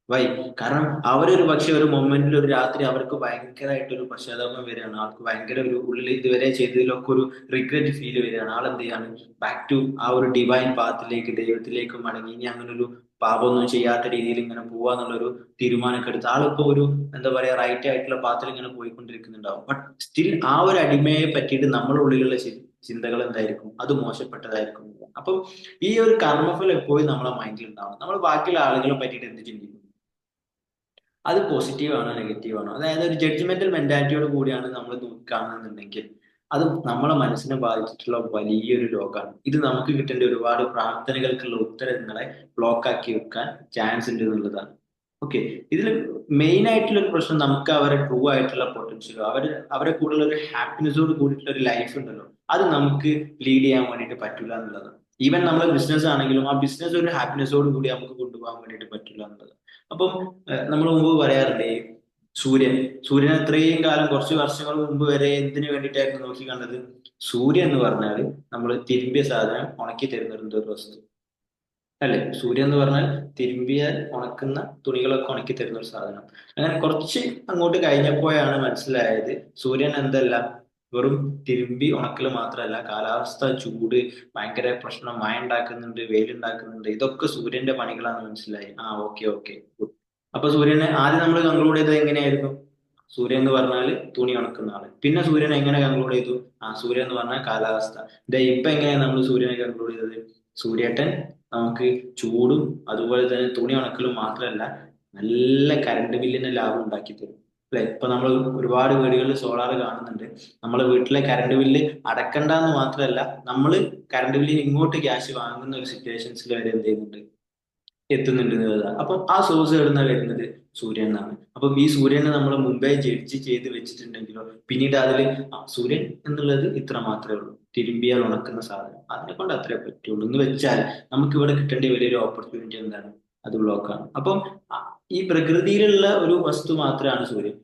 വൈ? കാരണം അവരൊരു പക്ഷെ ഒരു മൊമെന്റിൽ ഒരു രാത്രി അവർക്ക് ഭയങ്കരമായിട്ട് ഒരു പശ്ചാത്താപം വരികയാണ്, ആൾക്ക് ഭയങ്കര ഒരു ഉള്ളിൽ ഇതുവരെ ചെയ്തതിലൊക്കെ ഒരു റിഗ്രറ്റ് ഫീൽ വരികയാണ്. ആളെന്ത് ചെയ്യാണ്, ബാക്ക് ടു ആ ഒരു ഡിവൈൻ പാത്തിലേക്ക്, ദൈവത്തിലേക്ക് മടങ്ങി ഇനി അങ്ങനെ ഒരു പാപമൊന്നും ചെയ്യാത്ത രീതിയിൽ ഇങ്ങനെ പോവാന്നുള്ളൊരു തീരുമാനമൊക്കെ എടുത്ത് ആളിപ്പോ ഒരു എന്താ പറയാ റൈറ്റ് ആയിട്ടുള്ള പാത്തിൽ ഇങ്ങനെ പോയിക്കൊണ്ടിരിക്കുന്നുണ്ടാവും. ബട്ട് സ്റ്റിൽ ആ ഒരു അടിമയെ പറ്റിയിട്ട് നമ്മുടെ ഉള്ളിലുള്ള ചിന്തകൾ എന്തായിരിക്കും, അത് മോശപ്പെട്ടതായിരിക്കും. അപ്പം ഈ ഒരു കർമ്മഫലം എപ്പോഴും നമ്മളെ മൈൻഡിൽ ഉണ്ടാവണം. നമ്മൾ ബാക്കിയുള്ള ആളുകളെ പറ്റിയിട്ട് എന്ത് ചിന്തിക്കും, അത് പോസിറ്റീവ് ആണോ നെഗറ്റീവ് ആണോ, അതായത് ഒരു ജഡ്ജ്മെന്റൽ മെന്റാലിറ്റിയോട് കൂടിയാണ് നമ്മൾ നോക്കുകയാണെന്നുണ്ടെങ്കിൽ അത് നമ്മളെ മനസ്സിനെ ബാധിച്ചിട്ടുള്ള വലിയൊരു രോഗമാണ്. ഇത് നമുക്ക് കിട്ടേണ്ട ഒരുപാട് പ്രാർത്ഥനകൾക്കുള്ള ഉത്തരങ്ങളെ ബ്ലോക്ക് ആക്കി വെക്കാൻ ചാൻസ് ഉണ്ട് എന്നുള്ളതാണ്. ഓക്കെ, ഇതിൽ മെയിൻ ആയിട്ടുള്ള ഒരു പ്രശ്നം, നമുക്ക് അവരെ ട്രൂ ആയിട്ടുള്ള പൊട്ടൻഷ്യലോ അവരെ കൂടുതൽ ഒരു ഹാപ്പിനെസ്സോട് കൂടിയിട്ടുള്ള ഒരു ലൈഫ് ഉണ്ടല്ലോ, അത് നമുക്ക് ലീഡ് ചെയ്യാൻ വേണ്ടിയിട്ട് പറ്റില്ല എന്നുള്ളതാണ്. ഈവൻ നമ്മൾ ബിസിനസ് ആണെങ്കിലും ആ ബിസിനസ് ഒരു ഹാപ്പിനെസ്സോട് കൂടി നമുക്ക് കൊണ്ടുപോകാൻ വേണ്ടിയിട്ട് പറ്റില്ല എന്നുള്ളത്. അപ്പം നമ്മൾ മുമ്പ് പറയാറില്ലേ സൂര്യൻ സൂര്യൻ അത്രയും കാലം കുറച്ച് വർഷങ്ങൾ മുമ്പ് വരെ എന്തിനു വേണ്ടിയിട്ടായിരുന്നു നോക്കി കണ്ടത്? സൂര്യൻ എന്ന് പറഞ്ഞാൽ നമ്മൾ തിരുമ്പിയ സാധനം ഉണക്കി തരുന്ന ഒരു വസ്തു. അല്ലെ? സൂര്യൻ എന്ന് പറഞ്ഞാൽ തിരുമ്പിയാൽ ഉണക്കുന്ന തുണികളൊക്കെ ഉണക്കി തരുന്ന ഒരു സാധനം. അങ്ങനെ കുറച്ച് അങ്ങോട്ട് കഴിഞ്ഞപ്പോഴാണ് മനസ്സിലായത് സൂര്യൻ എന്തല്ല വെറും തിരുമ്പി ഉണക്കൽ മാത്രമല്ല, കാലാവസ്ഥ ചൂട് ഭയങ്കര പ്രശ്നം, മഴ ഉണ്ടാക്കുന്നുണ്ട്, വെയിലുണ്ടാക്കുന്നുണ്ട്, ഇതൊക്കെ സൂര്യന്റെ പണികളാണെന്ന് മനസ്സിലായി. ആ, ഓക്കെ ഓക്കെ. അപ്പൊ സൂര്യനെ ആദ്യം നമ്മൾ കൺക്ലൂഡ് ചെയ്തത് എങ്ങനെയായിരുന്നു? സൂര്യൻ എന്ന് പറഞ്ഞാൽ തുണി ഉണക്കുന്ന ആള്. പിന്നെ സൂര്യനെ എങ്ങനെ കൺക്ലൂഡ് ചെയ്തു? ആ, സൂര്യൻ എന്ന് പറഞ്ഞാൽ കാലാവസ്ഥ. ഇപ്പൊ എങ്ങനെയാണ് നമ്മൾ സൂര്യനെ കൺക്ലൂഡ് ചെയ്തത്? സൂര്യേട്ടൻ നമുക്ക് ചൂടും അതുപോലെ തന്നെ തുണി ഉണക്കലും മാത്രമല്ല, നല്ല കറണ്ട് ബില്ലിന് ലാഭം ഉണ്ടാക്കി തരും. അല്ലെ? ഇപ്പൊ നമ്മൾ ഒരുപാട് വീടുകളിൽ സോളാർ കാണുന്നുണ്ട്. നമ്മളെ വീട്ടിലെ കറണ്ട് ബില്ല് അടക്കണ്ടെന്ന് മാത്രമല്ല, നമ്മൾ കറണ്ട് ബില്ലിന് ഇങ്ങോട്ട് ക്യാഷ് വാങ്ങുന്ന ഒരു സിറ്റുവേഷൻസിൽ വരെ എന്ത് ചെയ്യുന്നുണ്ട്, എത്തുന്നുണ്ട് എന്നുള്ളതാണ്. അപ്പം ആ സോഴ്സ് എവിടുന്നാ വരുന്നത്? സൂര്യൻ എന്നാണ്. അപ്പം ഈ സൂര്യനെ നമ്മൾ മുമ്പേ ജഡ്ജ് ചെയ്ത് വെച്ചിട്ടുണ്ടെങ്കിലോ പിന്നീട് അതിൽ സൂര്യൻ എന്നുള്ളത് ഇത്ര മാത്രമേ ഉള്ളൂ, തിരുമ്പിയാൽ ഉണക്കുന്ന സാധനം, അതിനെ കൊണ്ട് അത്രേ പറ്റുള്ളൂ എന്ന് വെച്ചാൽ നമുക്ക് ഇവിടെ കിട്ടേണ്ട വലിയൊരു ഓപ്പർച്യൂണിറ്റി എന്താണ്? അത് ബ്ലോക്കാണ്. അപ്പം ഈ പ്രകൃതിയിലുള്ള ഒരു വസ്തു മാത്രമാണ് സൂര്യൻ.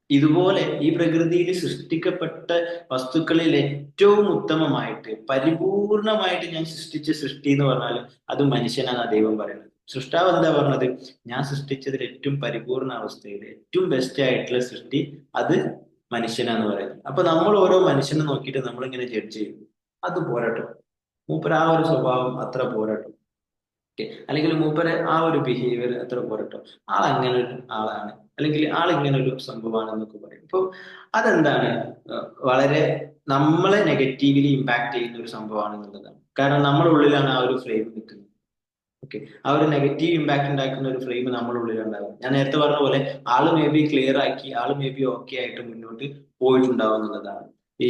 ഇതുപോലെ ഈ പ്രകൃതിയിൽ സൃഷ്ടിക്കപ്പെട്ട വസ്തുക്കളിൽ ഏറ്റവും ഉത്തമമായിട്ട് പരിപൂർണമായിട്ട് ഞാൻ സൃഷ്ടിച്ച സൃഷ്ടി എന്ന് പറഞ്ഞാൽ അത് മനുഷ്യനാണ് ദൈവം പറയുന്നത്. സൃഷ്ടാവ് എന്താ പറഞ്ഞത്? ഞാൻ സൃഷ്ടിച്ചതിൽ ഏറ്റവും പരിപൂർണ അവസ്ഥയിൽ ഏറ്റവും ബെസ്റ്റ് ആയിട്ടുള്ള സൃഷ്ടി അത് മനുഷ്യനാന്ന് പറയുന്നത്. അപ്പൊ നമ്മൾ ഓരോ മനുഷ്യനെ നോക്കിയിട്ട് നമ്മൾ ഇങ്ങനെ ജഡ്ജ് ചെയ്യും. അത് പോരാട്ടോ, മൂപ്പര് ആ ഒരു സ്വഭാവം അത്ര പോരാട്ടോ, അല്ലെങ്കിൽ മൂപ്പര് ആ ഒരു ബിഹേവിയർ അത്ര പോരട്ടോ, ആൾ അങ്ങനെ ഒരു ആളാണ്, അല്ലെങ്കിൽ ആൾ ഇങ്ങനെ ഒരു സംഭവമാണെന്നൊക്കെ പറയും. ഇപ്പൊ അതെന്താണ്? വളരെ നമ്മളെ നെഗറ്റീവ്ലി ഇമ്പാക്ട് ചെയ്യുന്ന ഒരു സംഭവമാണ് എന്നുള്ളതാണ്. കാരണം നമ്മുടെ ഉള്ളിലാണ് ആ ഒരു ഫ്രെയിം നിൽക്കുന്നത്. ഓക്കെ, ആ ഒരു നെഗറ്റീവ് ഇമ്പാക്ട് ഉണ്ടാക്കുന്ന ഒരു ഫ്രെയിം നമ്മുടെ ഉള്ളിൽ ഉണ്ടാവും. ഞാൻ നേരത്തെ പറഞ്ഞ പോലെ ആള് മേ ബി ക്ലിയർ ആക്കി, ആള് മേ ബി ഓക്കെ ആയിട്ട് മുന്നോട്ട് പോയിട്ടുണ്ടാവും എന്നുള്ളതാണ്. ഈ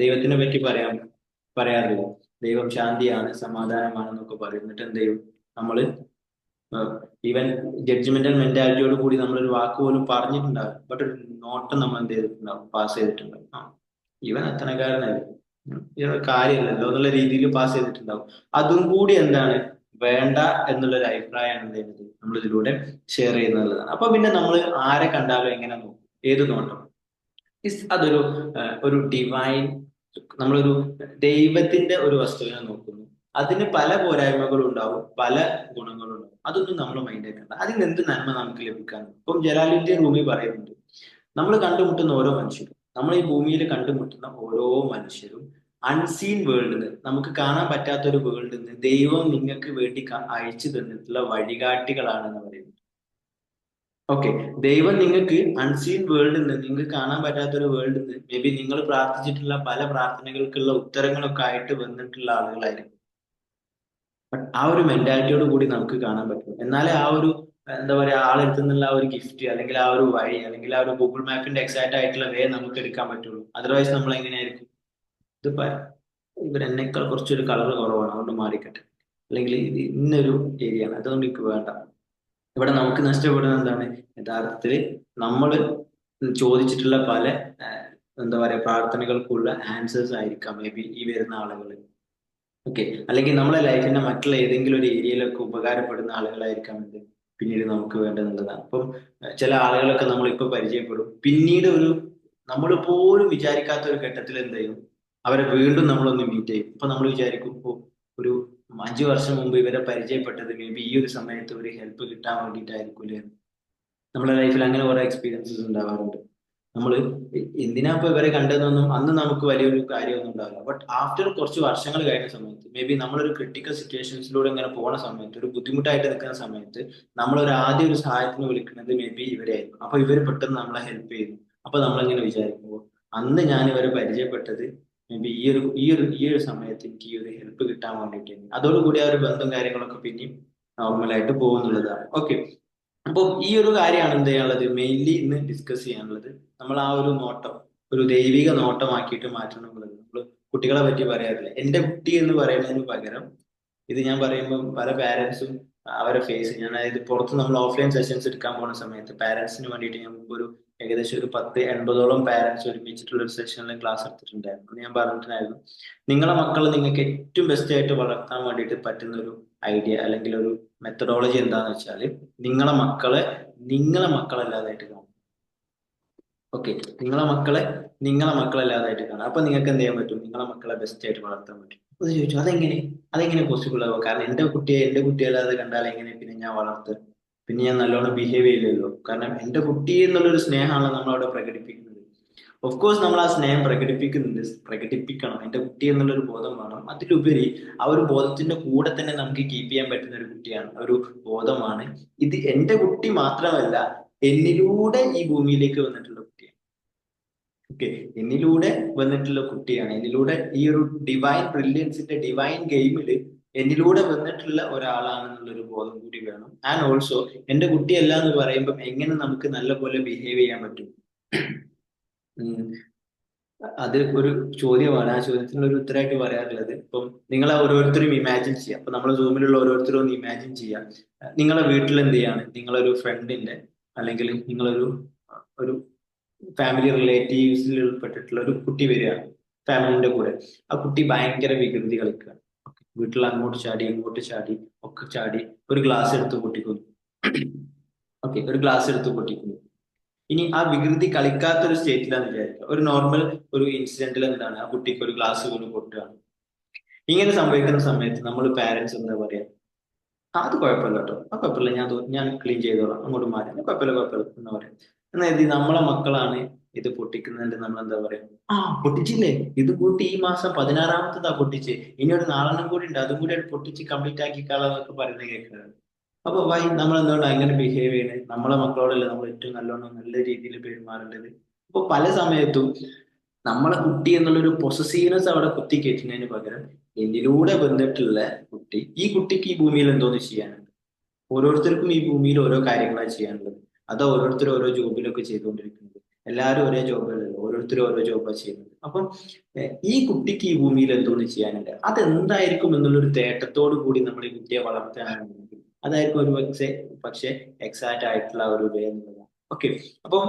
ദൈവത്തിനെ പറ്റി പറയാറില്ല, ദൈവം ശാന്തിയാണ്, സമാധാനമാണെന്നൊക്കെ പറയും. എന്നിട്ട് എന്ത് ചെയ്യും? നമ്മള് ഈവൻ ജഡ്ജ്മെന്റൽ മെന്റാലിറ്റിയോട് കൂടി നമ്മളൊരു വാക്ക് പോലും പറഞ്ഞിട്ടുണ്ടാവും, ബട്ട് ഒരു നോട്ടം നമ്മൾ എന്ത് ചെയ്തിട്ടുണ്ടാവും? പാസ് ചെയ്തിട്ടുണ്ടാവും. ആ, ഇവൻ അത്തരക്കാരനല്ലേ, ഇവനൊരു കാര്യമല്ലല്ലോ എന്നുള്ള രീതിയിൽ പാസ് ചെയ്തിട്ടുണ്ടാവും. അതും കൂടി എന്താണ് വേണ്ട എന്നുള്ളൊരു അഭിപ്രായമാണ് എന്ത് ചെയ്യുന്നത് നമ്മൾ ഇതിലൂടെ ഷെയർ ചെയ്യുന്നതാണ്. അപ്പൊ പിന്നെ നമ്മൾ ആരെ കണ്ടാലും എങ്ങനെ നോക്കും? ഏത് നോട്ടം? അതൊരു ഒരു ഡിവൈൻ, നമ്മളൊരു ദൈവത്തിന്റെ ഒരു വസ്തുവിനെ നോക്കുന്നു. അതിന് പല പോരായ്മകളും ഉണ്ടാവും, പല ഗുണങ്ങളും ഉണ്ടാവും. അതൊന്നും നമ്മൾ മൈൻഡ് ആക്കണ്ട. അതിന് എന്ത് നന്മ നമുക്ക് ലഭിക്കാനും. ഇപ്പം ജലാലുദ്ദീൻ റൂമി പറയുന്നുണ്ട്, നമ്മൾ കണ്ടുമുട്ടുന്ന ഓരോ മനുഷ്യരും, നമ്മൾ ഈ ഭൂമിയിൽ കണ്ടുമുട്ടുന്ന ഓരോ മനുഷ്യരും അൺസീൻ വേൾഡിൽ നിന്ന്, നമുക്ക് കാണാൻ പറ്റാത്ത ഒരു വേൾഡിൽ നിന്ന് ദൈവം നിങ്ങൾക്ക് വേണ്ടി അയച്ചു തന്നിട്ടുള്ള വഴികാട്ടികളാണെന്ന് പറയുന്നത്. ഓക്കെ, ദൈവം നിങ്ങൾക്ക് അൺസീൻ വേൾഡിൽ നിന്ന്, നിങ്ങൾക്ക് കാണാൻ പറ്റാത്ത ഒരു വേൾഡിൽ നിന്ന് മേ ബി നിങ്ങൾ പ്രാർത്ഥിച്ചിട്ടുള്ള പല പ്രാർത്ഥനകൾക്കുള്ള ഉത്തരങ്ങളൊക്കെ ആയിട്ട് വന്നിട്ടുള്ള ആളുകളായിരിക്കും. ബട്ട് ആ ഒരു മെന്റാലിറ്റിയോട് കൂടി നമുക്ക് കാണാൻ പറ്റും. എന്നാലേ ആ ഒരു എന്താ പറയാ, ആളെടുത്തു നിന്നുള്ള ആ ഒരു ഗിഫ്റ്റ്, അല്ലെങ്കിൽ ആ ഒരു വഴി, അല്ലെങ്കിൽ ആ ഒരു ഗൂഗിൾ മാപ്പിന്റെ എക്സാക്ട് ആയിട്ടുള്ള വേ നമുക്ക് എടുക്കാൻ പറ്റുള്ളൂ. അതർവൈസ് നമ്മൾ എങ്ങനെയായിരിക്കും? ഇത് ഇവരെന്നേക്കാൾ കുറച്ചൊരു കളർ കുറവാണ്, അതുകൊണ്ട് മാറിക്കട്ടെ, അല്ലെങ്കിൽ ഇത് ഇന്നൊരു ഏരിയ ആണ് അതുകൊണ്ട് എനിക്ക് വേണ്ട. ഇവിടെ നമുക്ക് നഷ്ടപ്പെടുന്നത് എന്താണ്? യഥാർത്ഥത്തിൽ നമ്മൾ ചോദിച്ചിട്ടുള്ള പല എന്താ പറയാ പ്രാർത്ഥനകൾക്കുള്ള ആൻസേഴ്സ് ആയിരിക്കാം മേ ബി ഈ വരുന്ന ആളുകൾ. ഓക്കെ, അല്ലെങ്കിൽ നമ്മളെ ലൈഫിന്റെ മറ്റുള്ള ഏതെങ്കിലും ഒരു ഏരിയയിലൊക്കെ ഉപകാരപ്പെടുന്ന ആളുകളായിരിക്കാം ഇത് പിന്നീട് നമുക്ക് വേണ്ടതെന്നുള്ളതാണ്. അപ്പം ചില ആളുകളൊക്കെ നമ്മളിപ്പോ പരിചയപ്പെടും, പിന്നീട് ഒരു നമ്മൾ പോലും വിചാരിക്കാത്ത ഒരു ഘട്ടത്തിൽ എന്ത് ചെയ്യും? അവരെ വീണ്ടും നമ്മളൊന്ന് മീറ്റ് ചെയ്യും. അപ്പൊ നമ്മൾ വിചാരിക്കും, ഇപ്പൊ ഒരു 5 വർഷം മുമ്പ് ഇവരെ പരിചയപ്പെട്ടത് മേ ബി ഈ ഒരു സമയത്ത് ഒരു ഹെൽപ്പ് കിട്ടാൻ വേണ്ടിയിട്ടായിരിക്കും. നമ്മുടെ ലൈഫിൽ അങ്ങനെ കുറെ എക്സ്പീരിയൻസസ് ഉണ്ടാവാറുണ്ട്. നമ്മൾ എന്തിനാ ഇപ്പൊ ഇവരെ കണ്ടതെന്നൊന്നും അന്ന് നമുക്ക് വലിയൊരു കാര്യമൊന്നും ഉണ്ടാവില്ല. ബട്ട് ആഫ്റ്റർ കുറച്ച് വർഷങ്ങൾ കഴിഞ്ഞ സമയത്ത് മേ ബി നമ്മളൊരു ക്രിട്ടിക്കൽ സിറ്റുവേഷൻസിലൂടെ ഇങ്ങനെ പോകുന്ന സമയത്ത്, ഒരു ബുദ്ധിമുട്ടായിട്ട് നിൽക്കുന്ന സമയത്ത് നമ്മളൊരു ആദ്യം ഒരു സഹായത്തിന് വിളിക്കുന്നത് മേ ബി ഇവരെയായിരിക്കും. അപ്പൊ ഇവർ പെട്ടെന്ന് നമ്മളെ ഹെൽപ്പ് ചെയ്യുന്നു. അപ്പൊ നമ്മളിങ്ങനെ വിചാരിക്കുമ്പോൾ അന്ന് ഞാൻ ഇവരെ പരിചയപ്പെട്ടത് മേ ബി ഈ ഒരു സമയത്ത് എനിക്ക് ഈ ഒരു ഹെൽപ്പ് കിട്ടാൻ വേണ്ടിയിട്ടാണ്. അതോടുകൂടി ആ ഒരു ബന്ധം കാര്യങ്ങളൊക്കെ പിന്നെയും നോർമലായിട്ട് പോകുന്നുള്ളതാണ്. ഓക്കെ, അപ്പോൾ ഈ ഒരു കാര്യമാണ് എന്ത് ചെയ്യാനുള്ളത്, മെയിൻലി ഇന്ന് ഡിസ്കസ് ചെയ്യാനുള്ളത്. നമ്മൾ ആ ഒരു നോട്ടം ഒരു ദൈവിക നോട്ടമാക്കിയിട്ട് മാറ്റണം എന്നുള്ളത്. നമ്മൾ കുട്ടികളെ പറ്റി പറയാറില്ല, എന്റെ കുട്ടി എന്ന് പറയുന്നതിന് പകരം, ഇത് ഞാൻ പറയുമ്പോൾ പല പാരന്റ്സും അവരെ ഫേസ്, ഞാൻ അതായത് പുറത്ത് നമ്മൾ ഓഫ്ലൈൻ സെഷൻസ് എടുക്കാൻ പോകുന്ന സമയത്ത് പാരന്റ്സിന് വേണ്ടിയിട്ട് ഞാൻ മുമ്പ് ഒരു ഏകദേശം ഒരു 10-80ഓളം പാരന്റ്സ് ഒരുമിച്ചിട്ടുള്ള ഒരു സെഷനിൽ ക്ലാസ് എടുത്തിട്ടുണ്ടായിരുന്നു. അന്ന് ഞാൻ പറഞ്ഞിട്ടുണ്ടായിരുന്നു, നിങ്ങളെ മക്കളെ നിങ്ങൾക്ക് ഏറ്റവും ബെസ്റ്റ് ആയിട്ട് വളർത്താൻ വേണ്ടിയിട്ട് പറ്റുന്ന ഒരു ഐഡിയ അല്ലെങ്കിൽ ഒരു മെത്തഡോളജി എന്താന്ന് വെച്ചാൽ നിങ്ങളെ മക്കളെ നിങ്ങളെ മക്കളല്ലാതായിട്ട് കാണും. ഓക്കെ, നിങ്ങളെ മക്കളെ നിങ്ങളെ മക്കളല്ലാതായിട്ട് കാണാം. അപ്പൊ നിങ്ങൾക്ക് എന്ത് ചെയ്യാൻ പറ്റും? നിങ്ങളെ മക്കളെ ബെസ്റ്റ് ആയിട്ട് വളർത്താൻ പറ്റും. അത് ചോദിച്ചു, അതെങ്ങനെ പോസിബിൾ ആവുക? കാരണം എന്റെ കുട്ടിയെ അല്ലാതെ കണ്ടാൽ എങ്ങനെ പിന്നെ ഞാൻ വളർത്തുക? പിന്നെ ഞാൻ നല്ലോണം ബിഹേവ് ചെയ്യില്ലല്ലോ. കാരണം എന്റെ കുട്ടി എന്നുള്ളൊരു സ്നേഹമാണ് നമ്മൾ അവിടെ പ്രകടിപ്പിക്കുന്നത്. ഓഫ് കോഴ്സ് നമ്മൾ ആ സ്നേഹം പ്രകടിപ്പിക്കണം. എന്റെ കുട്ടി എന്നുള്ളൊരു ബോധം വേണം. അതിലുപരി ആ ഒരു ബോധത്തിന്റെ കൂടെ തന്നെ നമുക്ക് കീപ്പ് ചെയ്യാൻ പറ്റുന്ന ഒരു കുട്ടിയാണ്, ഒരു ബോധമാണ് ഇത്. എന്റെ കുട്ടി മാത്രമല്ല, എന്നിലൂടെ ഈ ഭൂമിയിലേക്ക് വന്നിട്ടുള്ള കുട്ടിയാണ്. ഓക്കെ, എന്നിലൂടെ വന്നിട്ടുള്ള കുട്ടിയാണ്. എന്നിലൂടെ ഈ ഒരു ഡിവൈൻ ബ്രില്യൻസിന്റെ ഡിവൈൻ ഗെയിമില് എന്നിലൂടെ വന്നിട്ടുള്ള ഒരാളാണെന്നുള്ളൊരു ബോധം കൂടി വേണം. ആൻഡ് ഓൾസോ എന്റെ കുട്ടിയല്ല എന്ന് പറയുമ്പോൾ എങ്ങനെ നമുക്ക് നല്ലപോലെ ബിഹേവ് ചെയ്യാൻ പറ്റും? ഉം, അത് ഒരു ചോദ്യമാണ്. ആ ചോദ്യത്തിനുള്ള ഒരു ഉത്തരമായിട്ട് പറയാറുള്ളത്, ഇപ്പം നിങ്ങൾ ഓരോരുത്തരും ഇമാജിൻ ചെയ്യാം. അപ്പൊ നമ്മൾ സൂമിലുള്ള ഓരോരുത്തരും ഒന്ന് ഇമാജിൻ ചെയ്യാം. നിങ്ങളെ വീട്ടിൽ എന്ത് ചെയ്യാണ്? നിങ്ങളൊരു ഫ്രണ്ടിന്റെ, അല്ലെങ്കിൽ നിങ്ങളൊരു ഒരു ഫാമിലി റിലേറ്റീവ്സിൽ ഉൾപ്പെട്ടിട്ടുള്ള ഒരു കുട്ടി വരികയാണ് ഫാമിലിന്റെ കൂടെ. ആ കുട്ടി ഭയങ്കര വികൃതി കളിക്കുകയാണ്. വീട്ടിൽ അങ്ങോട്ട് ചാടി ഇങ്ങോട്ട് ചാടി ഒക്കെ ചാടി ഒരു ഗ്ലാസ് എടുത്ത് പൊട്ടിക്കുന്നു. ഓക്കെ, ഒരു ഗ്ലാസ് എടുത്ത് പൊട്ടിക്കുന്നു. ഇനി ആ വികൃതി കളിക്കാത്തൊരു സ്റ്റേറ്റിലാന്ന് വിചാരിക്കുക. ഒരു നോർമൽ ഒരു ഇൻസിഡന്റിൽ എന്താണ്, ആ കുട്ടിക്ക് ഒരു ഗ്ലാസ് വീണ് പൊട്ടുകയാണ്. ഇങ്ങനെ സംഭവിക്കുന്ന സമയത്ത് നമ്മൾ പാരന്റ്സ് എന്താ പറയാ? അത് കുഴപ്പമില്ല കേട്ടോ, ആ കുഴപ്പമില്ല, ഞാൻ ക്ലീൻ ചെയ്തോളാം, അങ്ങോട്ട് മാറി, കുഴപ്പമില്ല കുഴപ്പമില്ല എന്ന് പറയും. എന്നാൽ ഇത് നമ്മളെ മക്കളാണ് ഇത് പൊട്ടിക്കുന്നതിന്റെ നമ്മൾ എന്താ പറയാ? ആ, പൊട്ടിച്ചില്ലേ, ഇത് കൂട്ടി ഈ മാസം 16-ാമത്തതാ പൊട്ടിച്ച്, ഇനി ഒരു നാലെണ്ണം കൂടി ഉണ്ട്, അതും കൂടി പൊട്ടിച്ച് കംപ്ലീറ്റ് ആക്കിക്കാളാന്നൊക്കെ പറയുന്നത് കേൾക്കുന്നത്. അപ്പൊ വൈ നമ്മൾ എന്തുകൊണ്ട് അങ്ങനെ ബിഹേവ് ചെയ്യുന്നത്? നമ്മളെ മക്കളോടല്ലേ നമ്മൾ ഏറ്റവും നല്ലോണം നല്ല രീതിയിൽ പെരുമാറേണ്ടത്. അപ്പൊ പല സമയത്തും നമ്മളെ കുട്ടി എന്നുള്ളൊരു പൊസസീവ്നെസ് അവിടെ കുത്തിക്കയറ്റുന്നതിന് പകരം എന്നിലൂടെ വന്നിട്ടുള്ള കുട്ടി, ഈ കുട്ടിക്ക് ഈ ഭൂമിയിൽ എന്തോന്ന് ചെയ്യാനുണ്ട്? ഓരോരുത്തർക്കും ഈ ഭൂമിയിൽ ഓരോ കാര്യങ്ങളാണ് ചെയ്യാനുള്ളത്. അത് ഓരോരുത്തർ ഓരോ ജോബിലൊക്കെ ചെയ്തുകൊണ്ടിരിക്കുന്നത്. എല്ലാവരും ഒരേ ജോബുകളല്ല, ഓരോരുത്തരും ഓരോ ജോബാണ് ചെയ്യുന്നത്. അപ്പം ഈ കുട്ടിക്ക് ഈ ഭൂമിയിൽ എന്തോന്ന് ചെയ്യാനുണ്ട്, അതെന്തായിരിക്കും എന്നുള്ളൊരു തേട്ടത്തോടു കൂടി നമ്മൾ ഈ കുട്ടിയെ വളർത്തുകയാണെങ്കിൽ അതായിരിക്കും ഒരു പക്ഷേ എക്സാക്റ്റ് ആയിട്ടുള്ള ഒരു വേ എന്നുള്ളതാണ്. ഓക്കെ, അപ്പം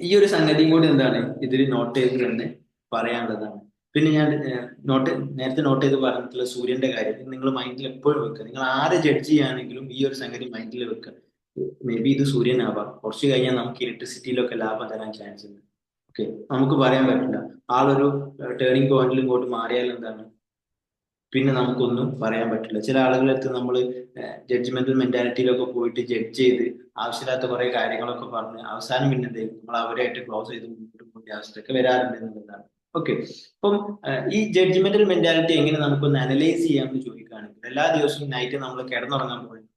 ഈ ഒരു സംഗതിയും കൂടി എന്താണ് ഇതിൽ നോട്ട് ചെയ്ത് തന്നെ പറയാനുള്ളതാണ്. പിന്നെ ഞാൻ നേരത്തെ നോട്ട് ചെയ്ത് പറഞ്ഞിട്ടുള്ള സൂര്യന്റെ കാര്യം നിങ്ങൾ മൈൻഡിൽ എപ്പോഴും വെക്കുക. നിങ്ങൾ ആരെ ജഡ്ജ് ചെയ്യുകയാണെങ്കിലും ഈ ഒരു സംഗതി മൈൻഡിൽ വെക്കുക. മേ ബി ഇത് സൂര്യനാവാം, കുറച്ച് കഴിഞ്ഞാൽ നമുക്ക് ഇലക്ട്രിസിറ്റിയിലൊക്കെ ലാഭം തരാൻ ചാൻസ് ഉണ്ട്. ഓക്കെ, നമുക്ക് പറയാൻ പറ്റില്ല. ആളൊരു ടേണിംഗ് പോയിന്റിൽ ഇങ്ങോട്ട് മാറിയാൽ എന്താണ്, പിന്നെ നമുക്കൊന്നും പറയാൻ പറ്റില്ല. ചില ആളുകളടുത്ത് നമ്മൾ ജഡ്ജ്മെന്റൽ മെന്റാലിറ്റിയിലൊക്കെ പോയിട്ട് ജഡ്ജ് ചെയ്ത് ആവശ്യമില്ലാത്ത കുറെ കാര്യങ്ങളൊക്കെ പറഞ്ഞ് അവസാനം പിന്നെ എന്ത് ചെയ്യും? നമ്മൾ അവരായിട്ട് ക്ലോസ് ചെയ്ത് മുന്നോട്ട് പോകേണ്ട അവസ്ഥയൊക്കെ വരാറുണ്ട് എന്നുള്ളതാണ്. ഓക്കെ, അപ്പം ഈ ജഡ്ജ്മെന്റൽ മെന്റാലിറ്റി എങ്ങനെ നമുക്കൊന്ന് അനലൈസ് ചെയ്യാമെന്ന് ചോദിക്കുകയാണെങ്കിൽ, എല്ലാ ദിവസവും നൈറ്റ് നമ്മൾ കിടന്നുറങ്ങാൻ പോകുന്നത്,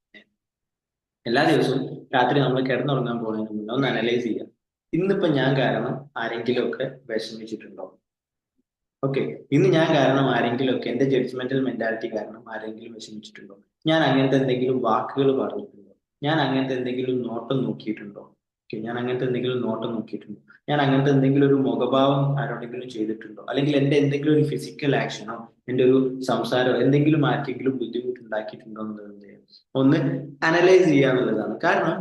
എല്ലാ ദിവസവും രാത്രി നമ്മൾ കിടന്നുറങ്ങാൻ പോകുന്നതിന് മുന്നേ ഒന്ന് അനലൈസ് ചെയ്യാം. ഇന്നിപ്പോ ഞാൻ കാരണം ആരെങ്കിലും ഒക്കെ വിഷമിച്ചിട്ടുണ്ടോ? ഓക്കെ, ഇന്ന് ഞാൻ കാരണം ആരെങ്കിലും ഒക്കെ എന്റെ ജഡ്ജ്മെന്റൽ മെന്റാലിറ്റി കാരണം ആരെങ്കിലും വിഷമിച്ചിട്ടുണ്ടോ? ഞാൻ അങ്ങനത്തെ എന്തെങ്കിലും വാക്കുകൾ പറഞ്ഞിട്ടുണ്ടോ? ഞാൻ അങ്ങനത്തെ എന്തെങ്കിലും നോട്ടം നോക്കിയിട്ടുണ്ടോ? ഓക്കെ, ഞാൻ അങ്ങനത്തെ എന്തെങ്കിലും നോട്ടം നോക്കിയിട്ടുണ്ടോ? ഞാൻ അങ്ങനത്തെ എന്തെങ്കിലും ഒരു മുഖഭാവം ആരോടെങ്കിലും ചെയ്തിട്ടുണ്ടോ? അല്ലെങ്കിൽ എന്റെ എന്തെങ്കിലും ഒരു ഫിസിക്കൽ ആക്ഷനോ എന്റെ ഒരു സംസാരമോ എന്തെങ്കിലും ആർക്കെങ്കിലും ബുദ്ധിമുട്ടുണ്ടാക്കിയിട്ടുണ്ടോ എന്നുള്ളത് ഒന്ന് അനലൈസ് ചെയ്യുക എന്നുള്ളതാണ്. കാരണം